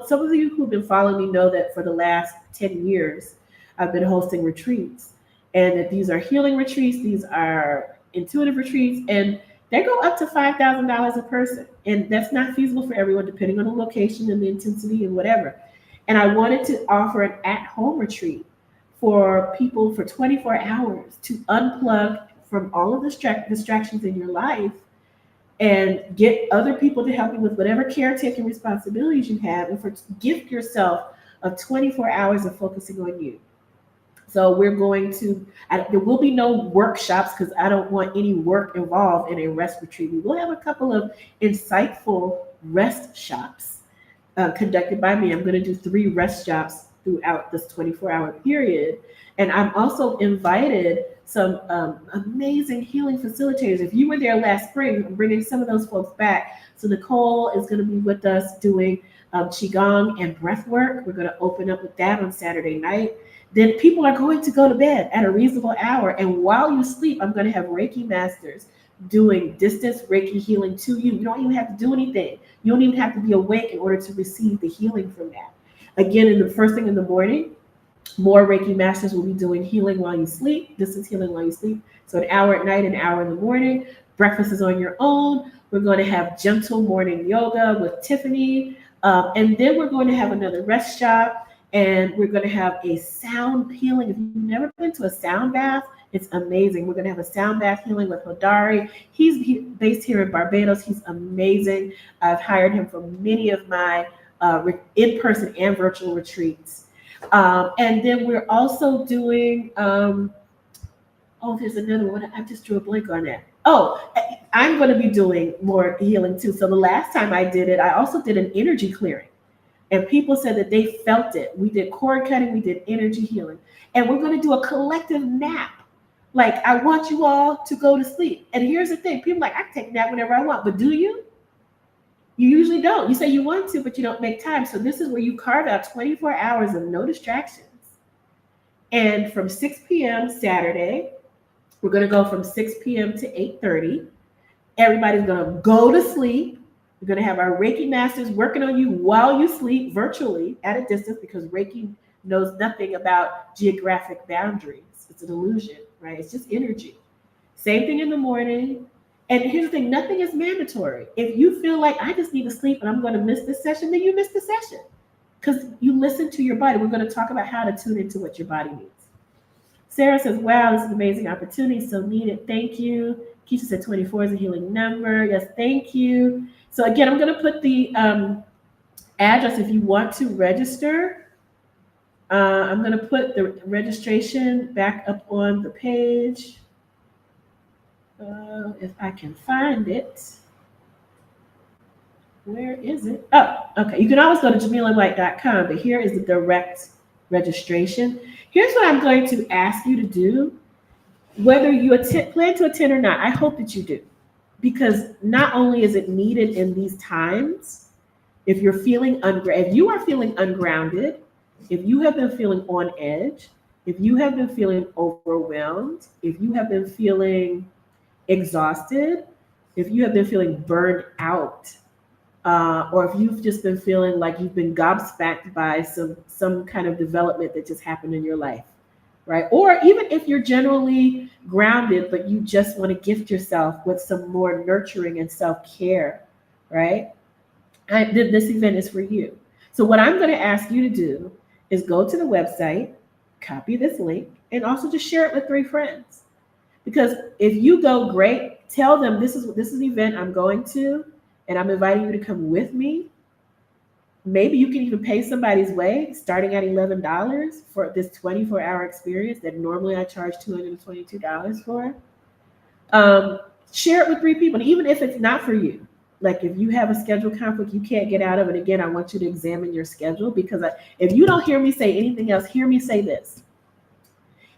some of you who've been following me know that for the last 10 years, I've been hosting retreats, and that these are healing retreats. These are intuitive retreats, and they go up to $5,000 a person. And that's not feasible for everyone, depending on the location and the intensity and whatever. And I wanted to offer an at-home retreat for people for 24 hours to unplug from all of the distractions in your life and get other people to help you with whatever caretaking responsibilities you have, and for gift yourself of 24 hours of focusing on you. So we're going to, there will be no workshops because I don't want any work involved in a rest retreat. We will have a couple of insightful rest shops conducted by me. I'm going to do 3 rest shops throughout this 24-hour period. And I've also invited some amazing healing facilitators. If you were there last spring, I'm bringing some of those folks back. So Nicole is going to be with us doing Qigong and breath work. We're going to open up with that on Saturday night. Then people are going to go to bed at a reasonable hour. And while you sleep, I'm going to have Reiki masters doing distance Reiki healing to you. You don't even have to do anything. You don't even have to be awake in order to receive the healing from that. Again, in the first thing in the morning, more Reiki masters will be doing healing while you sleep, distance healing while you sleep. So an hour at night, an hour in the morning. Breakfast is on your own. We're going to have gentle morning yoga with Tiffany. And then we're going to have another rest shop. And we're going to have a sound healing. If you've never been to a sound bath, it's amazing. We're going to have a sound bath healing with Hodari. He's based here in Barbados. He's amazing. I've hired him for many of my in-person and virtual retreats. And then we're also doing, there's another one. I just drew a blank on that. Oh, I'm going to be doing more healing too. So the last time I did it, I also did an energy clearing. And people said that they felt it. We did cord cutting, we did energy healing. And we're going to do a collective nap. Like, I want you all to go to sleep. And here's the thing. People are like, I can take a nap whenever I want. But do you? You usually don't. You say you want to, but you don't make time. So this is where you carve out 24 hours of no distractions. And from 6 p.m. Saturday, we're going to go from 6 p.m. to 8:30. Everybody's going to go to sleep. We're going to have our Reiki masters working on you while you sleep virtually at a distance, because Reiki knows nothing about geographic boundaries. It's an illusion, right? It's just energy. Same thing in the morning. And here's the thing, nothing is mandatory. If you feel like I just need to sleep and I'm going to miss this session, then you miss the session because you listen to your body. We're going to talk about how to tune into what your body needs. Sarah says, wow, this is an amazing opportunity. So needed. Thank you. Keisha said 24 is a healing number. Yes, thank you. So again, I'm going to put the address if you want to register. I'm going to put the registration back up on the page. If I can find it. Where is it? Oh, okay. You can always go to JamilaWhite.com, but here is the direct registration. Here's what I'm going to ask you to do. Whether you plan to attend or not, I hope that you do. Because not only is it needed in these times, if you are feeling ungrounded, if you have been feeling on edge, if you have been feeling overwhelmed, if you have been feeling exhausted, if you have been feeling burned out, or if you've just been feeling like you've been gobsmacked by some kind of development that just happened in your life, right? Or even if you're generally grounded, but you just want to gift yourself with some more nurturing and self-care, right? This event is for you. So what I'm going to ask you to do is go to the website, copy this link, and also just share it with 3 friends. Because if you go, great, tell them this is the event I'm going to, and I'm inviting you to come with me. Maybe you can even pay somebody's way, starting at $11 for this 24-hour experience that normally I charge $222 for. Share it with 3 people, and even if it's not for you, Like if you have a schedule conflict, you can't get out of it. Again, I want you to examine your schedule because if you don't hear me say anything else, hear me say this.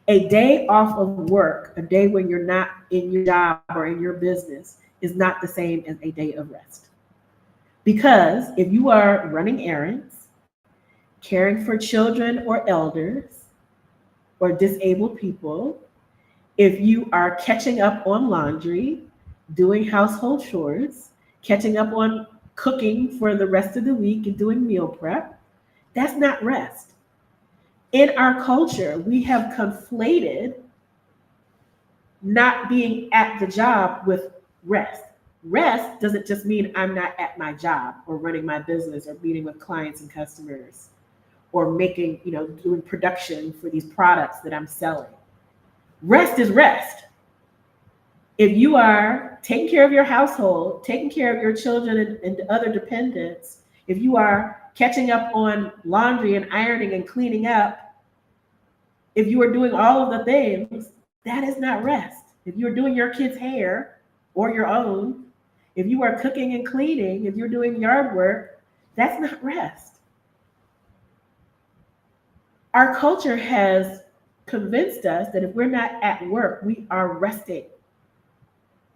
A day off of work, a day when you're not in your job or in your business, is not the same as a day of rest. Because if you are running errands, caring for children or elders or disabled people, if you are catching up on laundry, doing household chores, catching up on cooking for the rest of the week and doing meal prep, that's not rest. In our culture, we have conflated not being at the job with rest. Rest doesn't just mean I'm not at my job or running my business or meeting with clients and customers or making, doing production for these products that I'm selling. Rest is rest. If you are taking care of your household, taking care of your children and other dependents, if you are catching up on laundry and ironing and cleaning up, if you are doing all of the things, that is not rest. If you're doing your kids' hair or your own, if you are cooking and cleaning, if you're doing yard work, that's not rest. Our culture has convinced us that if we're not at work, we are resting,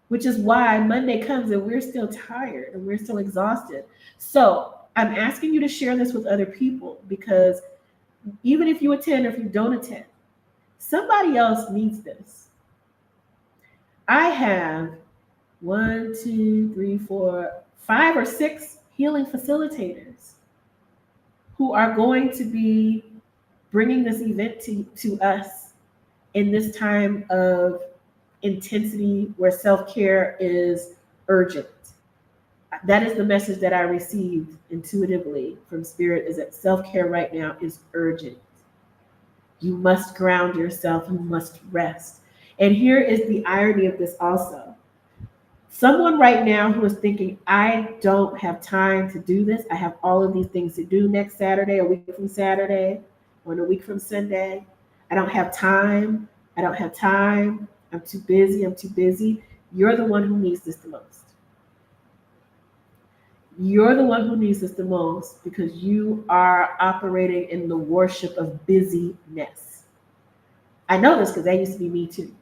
which is why Monday comes and we're still tired and we're still exhausted. So I'm asking you to share this with other people because even if you attend or if you don't attend, somebody else needs this. I have 5 or 6 healing facilitators who are going to be bringing this event to us in this time of intensity where self-care is urgent. That is the message that I received intuitively from Spirit, is that self-care right now is urgent. You must ground yourself. You must rest. And here is the irony of this also. Someone right now who is thinking, I don't have time to do this. I have all of these things to do next Saturday, a week from Saturday, or a week from Sunday. I don't have time. I don't have time. I'm too busy. I'm too busy. You're the one who needs this the most. You're the one who needs this the most because you are operating in the worship of busyness. I know this because that used to be me too.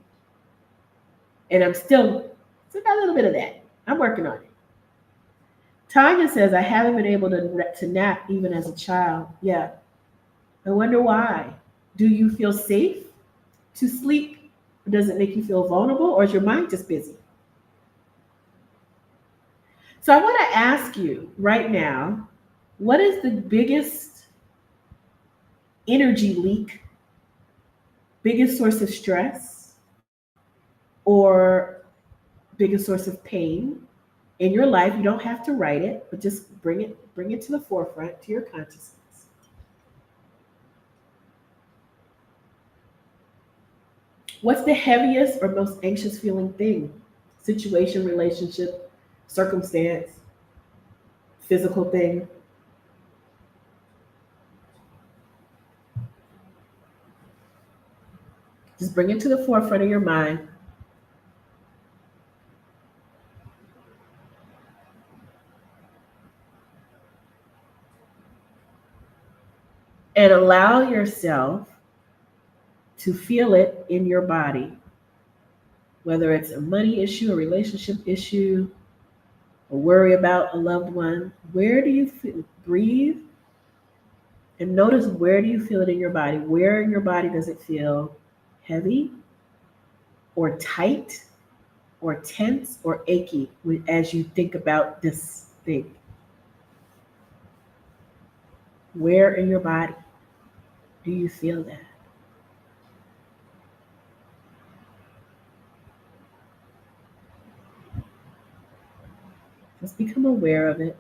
And I'm still got a little bit of that. I'm working on it. Tanya says, I haven't been able to nap even as a child. Yeah. I wonder why. Do you feel safe to sleep? Or does it make you feel vulnerable? Or is your mind just busy? So I want to ask you right now, what is the biggest energy leak, biggest source of stress, or biggest source of pain in your life? You don't have to write it, but just bring it to the forefront, to your consciousness. What's the heaviest or most anxious feeling thing? Situation, relationship, circumstance, physical thing? Just bring it to the forefront of your mind. And allow yourself to feel it in your body, whether it's a money issue, a relationship issue, a worry about a loved one. Where do you feel? Breathe and notice, where do you feel it in your body? Where in your body does it feel heavy or tight or tense or achy as you think about this thing? Where in your body do you feel that? Just become aware of it.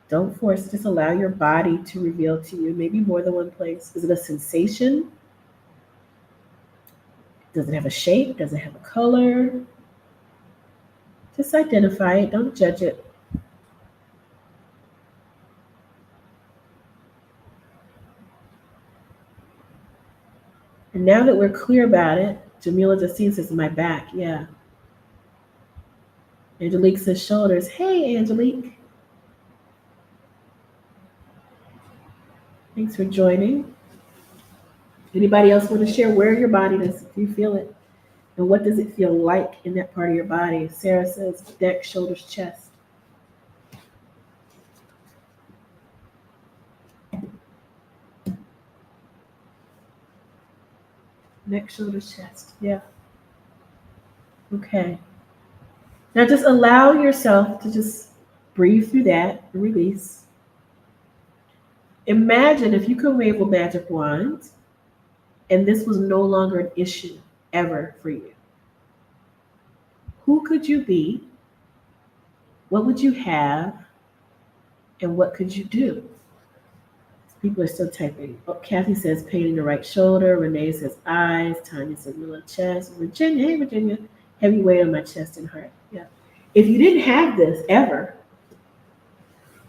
Don't force it. Just allow your body to reveal to you, maybe more than one place. Is it a sensation? Does it have a shape? Does it have a color? Just identify it. Don't judge it. And now that we're clear about it, Jamila Justine says, my back. Yeah. Angelique says shoulders. Hey, Angelique. Thanks for joining. Anybody else want to share where your body does you feel it? And what does it feel like in that part of your body? Sarah says neck, shoulders, chest. Neck, shoulders, chest. Yeah. Okay. Now just allow yourself to just breathe through that and release. Imagine if you could wave a magic wand and this was no longer an issue ever for you. Who could you be? What would you have? And what could you do? People are still typing. Oh, Kathy says pain in the right shoulder. Renee says eyes. Tanya says middle of chest. Virginia, hey Virginia, heavy weight on my chest and heart. Yeah. If you didn't have this ever,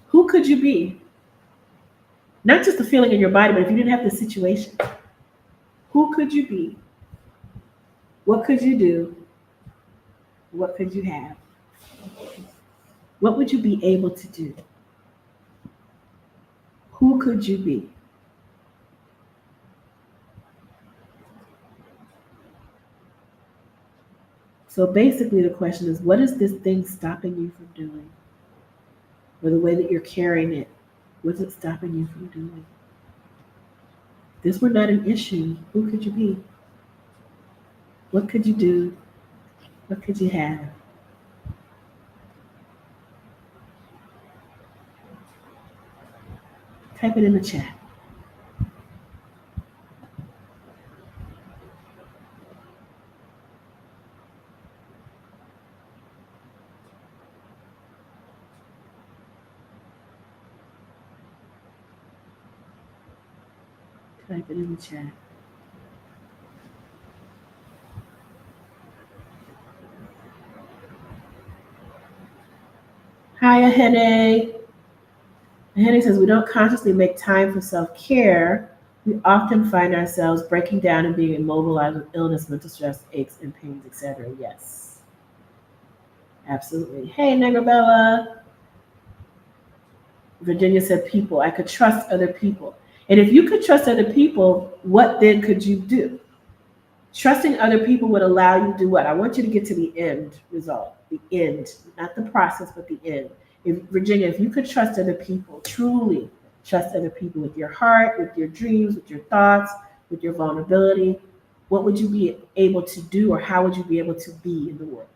who could you be? Not just the feeling in your body, but if you didn't have this situation, who could you be? What could you do? What could you have? What would you be able to do? Who could you be? So basically, the question is, what is this thing stopping you from doing? Or the way that you're carrying it, what's it stopping you from doing? If this were not an issue, who could you be? What could you do? What could you have? Type it in the chat. Type it in the chat. Hi, Ahene. Ahene says, we don't consciously make time for self-care. We often find ourselves breaking down and being immobilized with illness, mental stress, aches, and pains, etc. Yes. Absolutely. Hey, Negrabella. Virginia said people. I could trust other people. And if you could trust other people, what then could you do? Trusting other people would allow you to do what? I want you to get to the end result, the end, not the process, but the end. If Virginia, if you could trust other people, truly trust other people with your heart, with your dreams, with your thoughts, with your vulnerability, what would you be able to do or how would you be able to be in the world?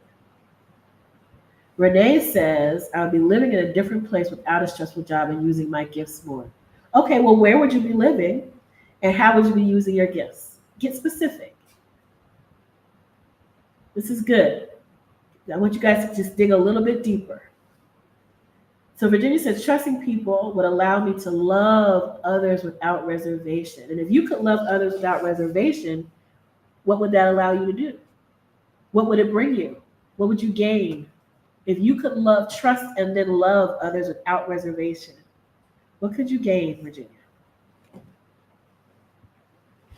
Renee says, I would be living in a different place without a stressful job and using my gifts more. Okay, well, where would you be living and how would you be using your gifts? Get specific. This is good. I want you guys to just dig a little bit deeper. So Virginia says, trusting people would allow me to love others without reservation. And if you could love others without reservation, what would that allow you to do? What would it bring you? What would you gain? If you could love, trust, and then love others without reservation, what could you gain, Virginia?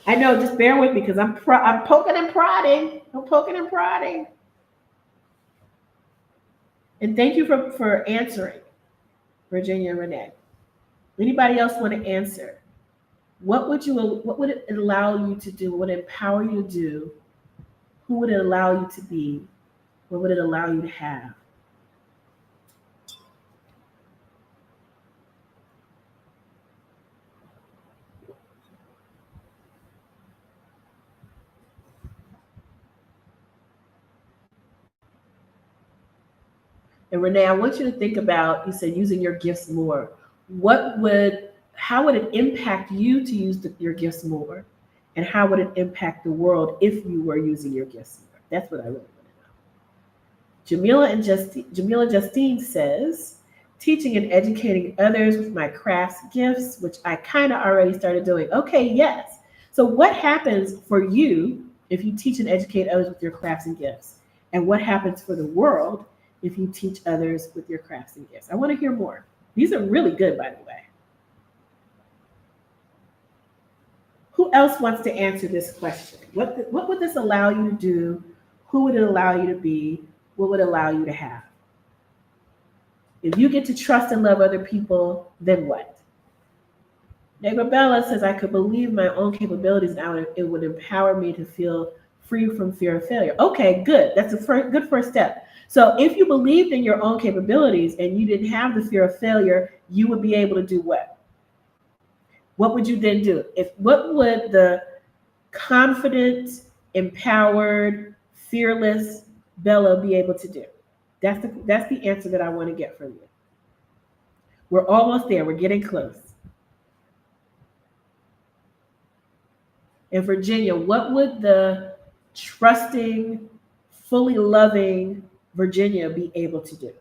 I know, just bear with me because I'm poking and prodding. I'm poking and prodding. And thank you for answering, Virginia and Renee. Anybody else want to answer? What would it allow you to do? What would it empower you to do? Who would it allow you to be? What would it allow you to have? And Renee, I want you to think about, you said using your gifts more. How would it impact you to use your gifts more? And how would it impact the world if you were using your gifts more? That's what I really want to know. Jamila Justine says, teaching and educating others with my crafts gifts, which I kind of already started doing. Okay, yes. So what happens for you if you teach and educate others with your crafts and gifts? And what happens for the world if you teach others with your crafts and gifts? I want to hear more. These are really good, by the way. Who else wants to answer this question? What would this allow you to do? Who would it allow you to be? What would it allow you to have? If you get to trust and love other people, then what? Neighbor Bella says, I could believe my own capabilities now, and it would empower me to feel free from fear of failure. Okay, good. That's a good first step. So if you believed in your own capabilities and you didn't have the fear of failure, you would be able to do what? What would you then do? What would the confident, empowered, fearless Bella be able to do? That's the answer that I want to get from you. We're almost there. We're getting close. And Virginia, what would the trusting, fully loving Virginia be able to do?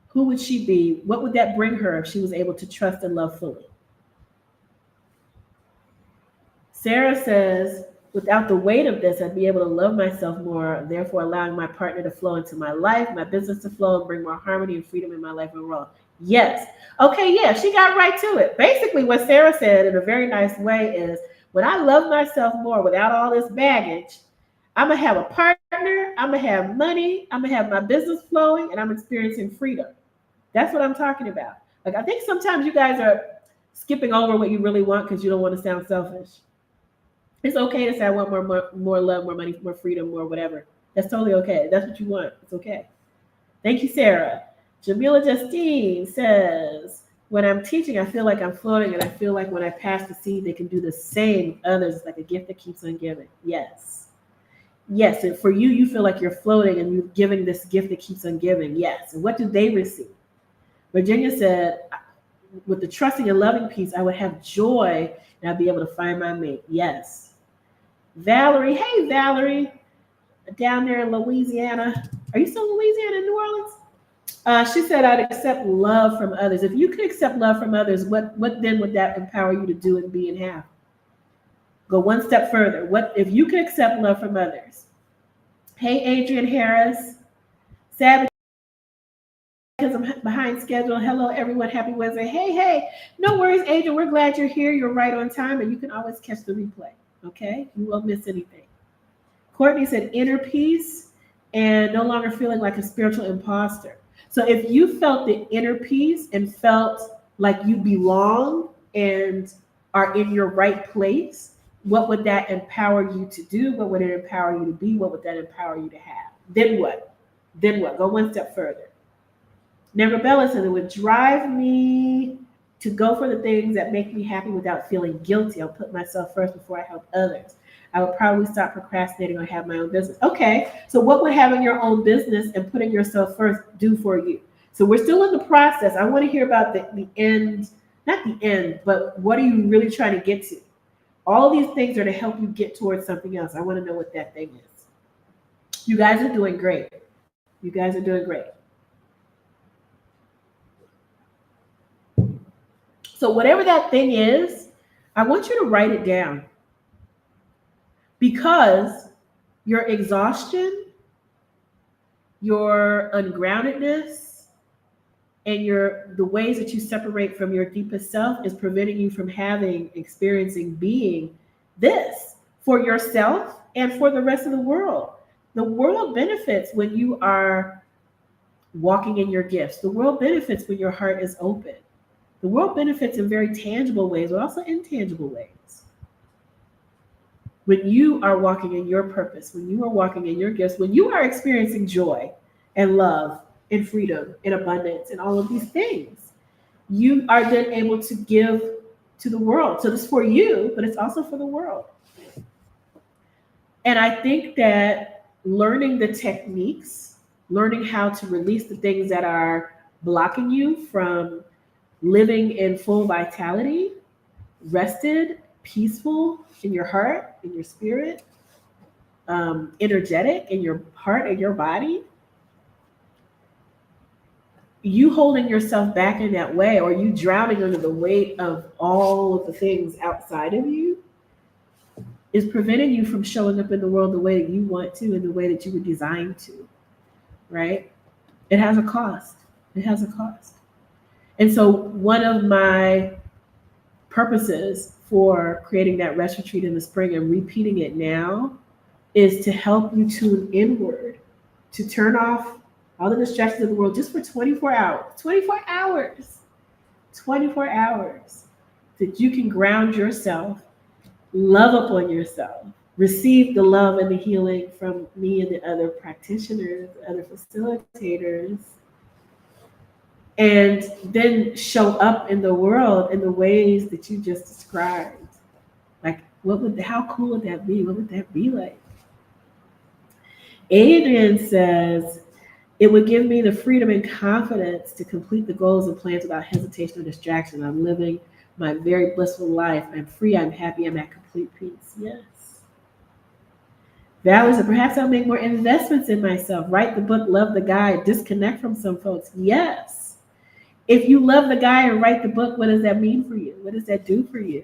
Who would she be? What would that bring her if she was able to trust and love fully? Sarah says, without the weight of this, I'd be able to love myself more, therefore allowing my partner to flow into my life, my business to flow, and bring more harmony and freedom in my life overall. Yes. Okay, yeah, she got right to it. Basically, what Sarah said in a very nice way is, when I love myself more without all this baggage, I'm going to have a partner, I'm going to have money, I'm going to have my business flowing, and I'm experiencing freedom. That's what I'm talking about. Like, I think sometimes you guys are skipping over what you really want because you don't want to sound selfish. It's okay to say, I want more love, more money, more freedom, more whatever. That's totally okay. That's what you want. It's okay. Thank you, Sarah. Jamila Justine says, when I'm teaching, I feel like I'm floating, and I feel like when I pass the seed, they can do the same with others. It's like a gift that keeps on giving. Yes. Yes, and for you, you feel like you're floating and you're giving this gift that keeps on giving. Yes. And what do they receive? Virginia said, with the trusting and loving piece, I would have joy and I'd be able to find my mate. Yes. Valerie, hey Valerie, down there in Louisiana. Are you still in Louisiana, in New Orleans? She said, I'd accept love from others. If you could accept love from others, what then would that empower you to do and be and have? Go one step further. What if you could accept love from others? Hey, Adrian Harris. Sad because I'm behind schedule. Hello, everyone. Happy Wednesday. Hey. No worries, Adrian. We're glad you're here. You're right on time, and you can always catch the replay. Okay? You won't miss anything. Courtney said inner peace and no longer feeling like a spiritual imposter. So if you felt the inner peace and felt like you belong and are in your right place, what would that empower you to do? What would it empower you to be? What would that empower you to have? Then what? Go one step further. Nevertheless, it would drive me to go for the things that make me happy without feeling guilty. I'll put myself first before I help others. I would probably stop procrastinating or have my own business. Okay, so what would having your own business and putting yourself first do for you? So we're still in the process. I want to hear about the end, not the end, but what are you really trying to get to? All these things are to help you get towards something else. I want to know what that thing is. You guys are doing great. You guys are doing great. So whatever that thing is, I want you to write it down. Because your exhaustion, your ungroundedness, and the ways that you separate from your deepest self is preventing you from experiencing being this for yourself and for the rest of the world. The world benefits when you are walking in your gifts. The world benefits when your heart is open. The world benefits in very tangible ways, but also intangible ways. When you are walking in your purpose, when you are walking in your gifts, when you are experiencing joy and love and freedom and abundance and all of these things, you are then able to give to the world. So this is for you, but it's also for the world. And I think that learning the techniques, learning how to release the things that are blocking you from living in full vitality, rested, peaceful in your heart, in your spirit, energetic in your heart and your body, you holding yourself back in that way, or you drowning under the weight of all of the things outside of you, is preventing you from showing up in the world the way that you want to, in the way that you were designed to, right? It has a cost. It has a cost. And so one of my purposes for creating that rest retreat in the spring and repeating it now is to help you tune inward, to turn off all the distractions of the world just for 24 hours. 24 hours. 24 hours that you can ground yourself, love upon yourself, receive the love and the healing from me and the other practitioners, other facilitators, and then show up in the world in the ways that you just described. Like, how cool would that be? What would that be like? Adrian says, it would give me the freedom and confidence to complete the goals and plans without hesitation or distraction. I'm living my very blissful life. I'm free, I'm happy, I'm at complete peace. Yes. Valerie said, perhaps I'll make more investments in myself. Write the book, love the guy, disconnect from some folks. Yes. If you love the guy and write the book, what does that mean for you? What does that do for you?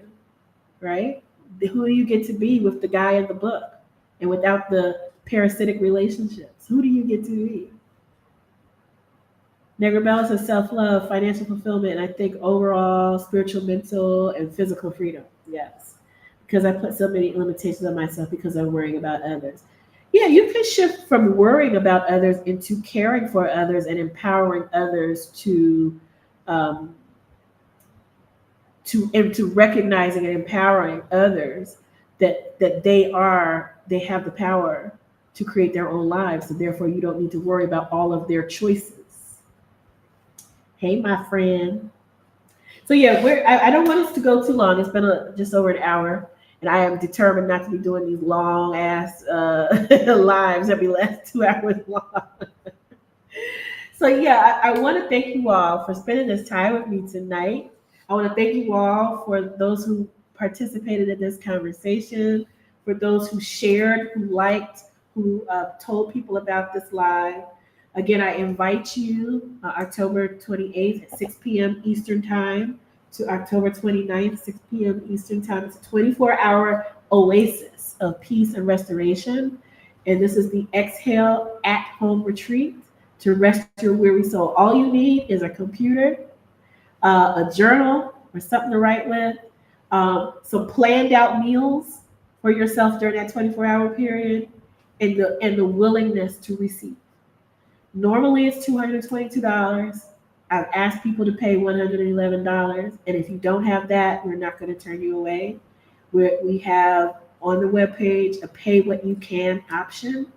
Right? Who do you get to be with the guy in the book? And without the parasitic relationships, who do you get to be? Negrabella says self-love, financial fulfillment, and I think overall spiritual, mental, and physical freedom. Yes. Because I put so many limitations on myself because I'm worrying about others. Yeah, you can shift from worrying about others into caring for others and empowering others to recognizing and empowering others that they have the power to create their own lives. So therefore you don't need to worry about all of their choices. Hey, my friend. So yeah, I don't want us to go too long. It's been just over an hour, and I am determined not to be doing these long ass lives that be last 2 hours long. So yeah, I want to thank you all for spending this time with me tonight. I want to thank you all for those who participated in this conversation, for those who shared, who liked, who told people about this live. Again, I invite you October 28th at 6 p.m. Eastern Time to October 29th, 6 p.m. Eastern Time. It's a 24-hour oasis of peace and restoration. And this is the Exhale at Home Retreat to rest your weary soul. All you need is a computer, a journal, or something to write with, some planned out meals for yourself during that 24-hour period, and the willingness to receive. Normally it's $222. I've asked people to pay $111. And if you don't have that, we're not going to turn you away. We have on the webpage a pay what you can option.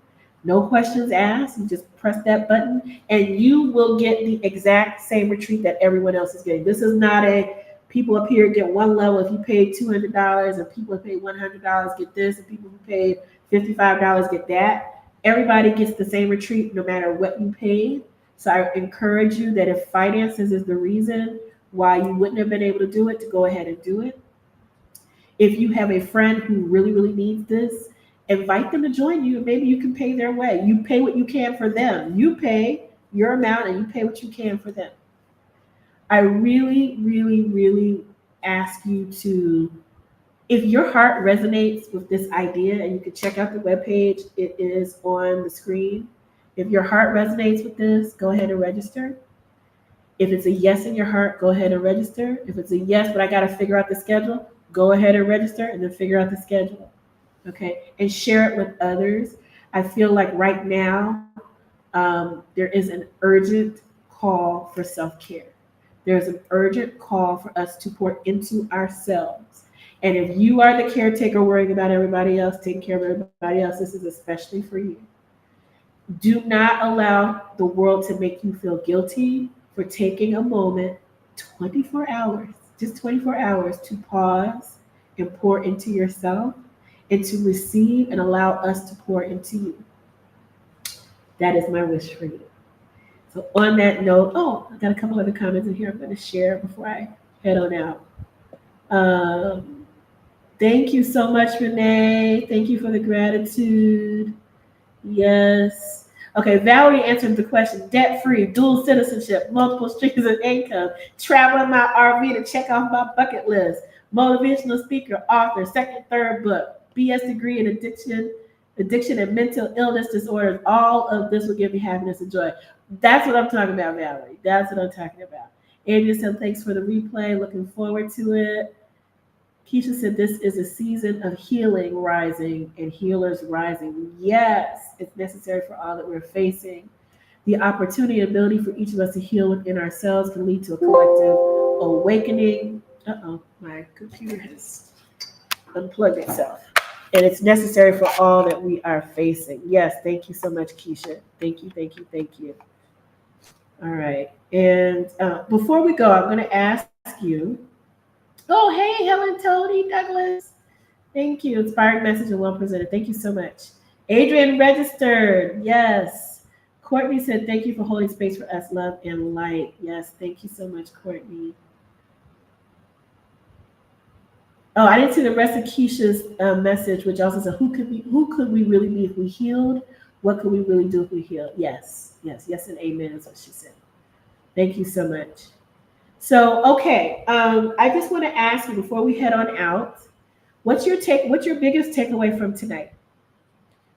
No questions asked. You just press that button and you will get the exact same retreat that everyone else is getting. This is not a people up here get one level. If you paid $200 and people who paid $100 get this, and people who paid $55 get that. Everybody gets the same retreat no matter what you paid. So I encourage you that if finances is the reason why you wouldn't have been able to do it, to go ahead and do it. If you have a friend who really, really needs this, invite them to join you. Maybe you can pay their way. You pay what you can for them. You pay your amount and you pay what you can for them. I really, really, really ask you to, if your heart resonates with this idea, and you can check out the webpage, it is on the screen. If your heart resonates with this, go ahead and register. If it's a yes in your heart, go ahead and register. If it's a yes, but I got to figure out the schedule, go ahead and register and then figure out the schedule. Okay, and share it with others. I feel like right now there is an urgent call for self-care. There's an urgent call for us to pour into ourselves. And if you are the caretaker worrying about everybody else, taking care of everybody else, this is especially for you. Do not allow the world to make you feel guilty for taking a moment, 24 hours, just 24 hours, to pause and pour into yourself and to receive and allow us to pour into you. That is my wish for you. So on that note, I got a couple other comments in here I'm going to share before I head on out. Thank you so much, Renee. Thank you for the gratitude. Yes. Okay, Valerie answered the question. Debt-free, dual citizenship, multiple streams of income, travel in my RV to check off my bucket list, motivational speaker, author, second, third book, BS degree in addiction and mental illness disorders. All of this will give me happiness and joy. That's what I'm talking about, Valerie. That's what I'm talking about. Andrea said, thanks for the replay. Looking forward to it. Keisha said, this is a season of healing rising and healers rising. Yes, it's necessary for all that we're facing. The opportunity and ability for each of us to heal within ourselves can lead to a collective awakening. Uh-oh, my computer has unplugged itself. And it's necessary for all that we are facing. Yes, thank you so much, Keisha. Thank you, thank you, thank you. All right. And before we go, I'm going to ask you. Oh, hey, Helen, Tony, Douglas. Thank you. Inspiring message and well presented. Thank you so much. Adrian registered. Yes. Courtney said, thank you for holding space for us, love and light. Yes. Thank you so much, Courtney. Oh, I didn't see the rest of Keisha's message, which also said, who could we really be if we healed? What could we really do if we healed? Yes, yes, yes, and amen is what she said. Thank you so much. So, okay, I just want to ask you before we head on out, what's your biggest takeaway from tonight?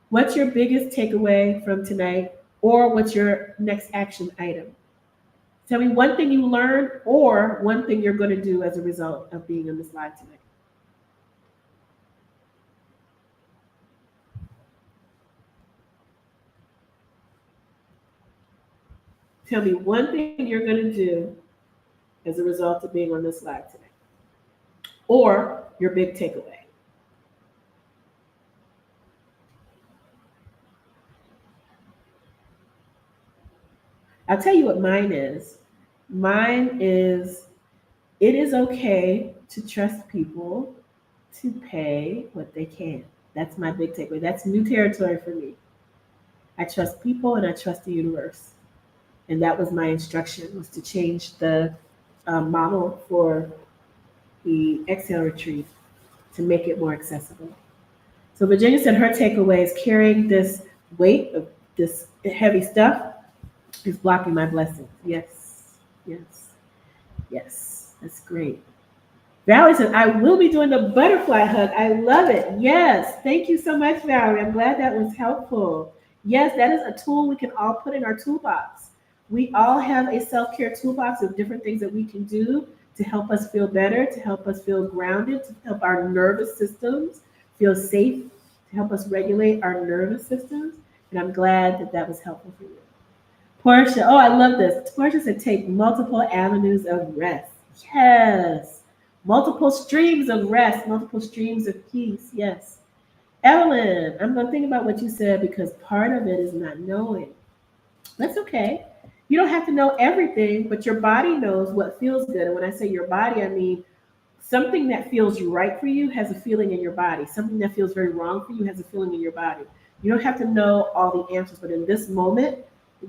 What's your biggest takeaway from tonight, or what's your next action item? Tell me one thing you learned, or one thing you're going to do as a result of being on this live tonight. Tell me one thing you're going to do as a result of being on this live today, or your big takeaway. I'll tell you what mine is. Mine is, it is okay to trust people to pay what they can. That's my big takeaway. That's new territory for me. I trust people and I trust the universe. And that was my instruction, was to change the model for the Exhale retreat to make it more accessible. So Virginia said her takeaway is carrying this weight of this heavy stuff is blocking my blessings. Yes, yes, yes. That's great. Valerie said, I will be doing the butterfly hug. I love it. Yes. Thank you so much, Valerie. I'm glad that was helpful. Yes, that is a tool we can all put in our toolbox. We all have a self-care toolbox of different things that we can do to help us feel better, to help us feel grounded, to help our nervous systems feel safe, to help us regulate our nervous systems. And I'm glad that that was helpful for you. Portia, oh, I love this. Portia said, take multiple avenues of rest. Yes. Multiple streams of rest, multiple streams of peace. Yes. Evelyn, I'm going to think about what you said because part of it is not knowing. That's okay. You don't have to know everything, but your body knows what feels good. And when I say your body, I mean something that feels right for you has a feeling in your body. Something that feels very wrong for you has a feeling in your body. You don't have to know all the answers, but in this moment,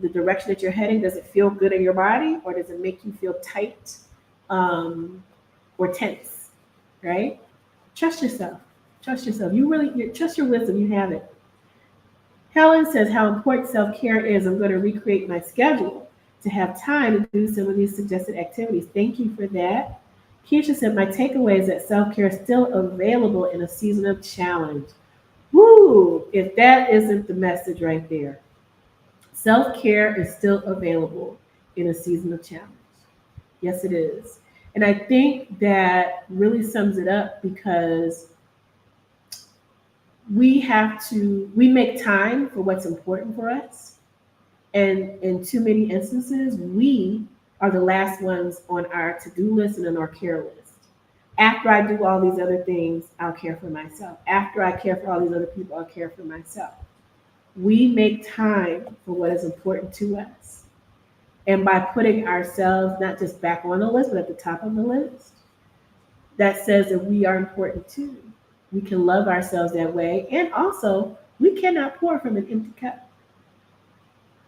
the direction that you're heading, does it feel good in your body or does it make you feel tight or tense, right? Trust yourself. Trust yourself. You trust your wisdom. You have it. Helen says how important self-care is. I'm going to recreate my schedule to have time to do some of these suggested activities. Thank you for that. Keisha said, my takeaway is that self-care is still available in a season of challenge. Woo! If that isn't the message right there. Self-care is still available in a season of challenge. Yes, it is. And I think that really sums it up because we make time for what's important for us. And in too many instances, we are the last ones on our to-do list and on our care list. After I do all these other things, I'll care for myself. After I care for all these other people, I'll care for myself. We make time for what is important to us. And by putting ourselves not just back on the list, but at the top of the list, that says that we are important too. We can love ourselves that way. And also, we cannot pour from an empty cup.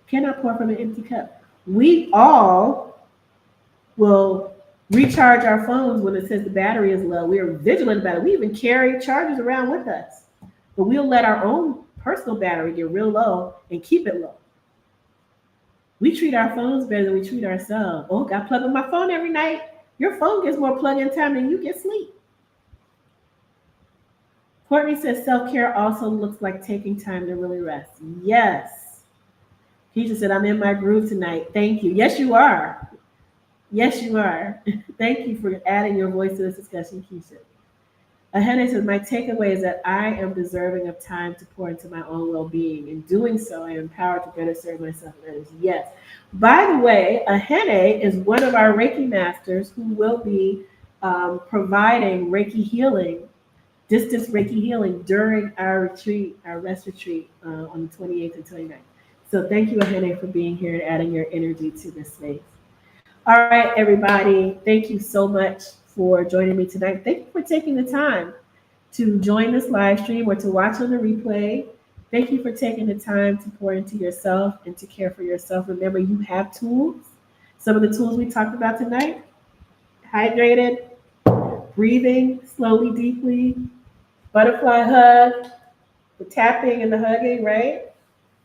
Cannot pour from an empty cup. We all will recharge our phones when it says the battery is low. We are vigilant about it. We even carry chargers around with us. But we'll let our own personal battery get real low and keep it low. We treat our phones better than we treat ourselves. Oh, I plug in my phone every night. Your phone gets more plug-in time than you get sleep. Courtney says self-care also looks like taking time to really rest. Yes. Keisha said, I'm in my groove tonight. Thank you. Yes, you are. Yes, you are. Thank you for adding your voice to this discussion, Keisha. Ahene says, my takeaway is that I am deserving of time to pour into my own well-being. In doing so, I am empowered to better serve myself and others. Yes. By the way, Ahene is one of our Reiki masters who will be providing Reiki healing, distance Reiki healing during our retreat, our rest retreat on the 28th and 29th. So thank you, Ahene, for being here and adding your energy to this space. All right, everybody. Thank you so much for joining me tonight. Thank you for taking the time to join this live stream or to watch on the replay. Thank you for taking the time to pour into yourself and to care for yourself. Remember, you have tools. Some of the tools we talked about tonight: hydrated, breathing slowly, deeply, butterfly hug, the tapping and the hugging, right?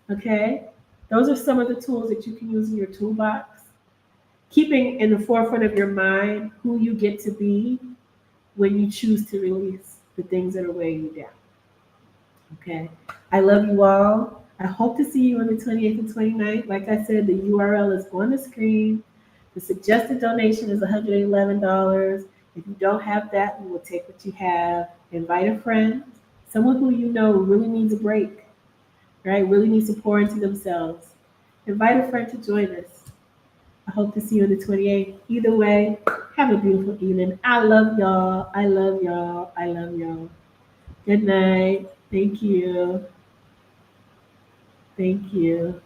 Okay. Those are some of the tools that you can use in your toolbox. Keeping in the forefront of your mind who you get to be when you choose to release the things that are weighing you down. Okay. I love you all. I hope to see you on the 28th and 29th. Like I said, the URL is on the screen. The suggested donation is $111. If you don't have that, we will take what you have. Invite a friend, someone who you know really needs a break, right? Really needs to pour into themselves. Invite a friend to join us. I hope to see you on the 28th. Either way, have a beautiful evening. I love y'all. I love y'all. I love y'all. Good night. Thank you. Thank you.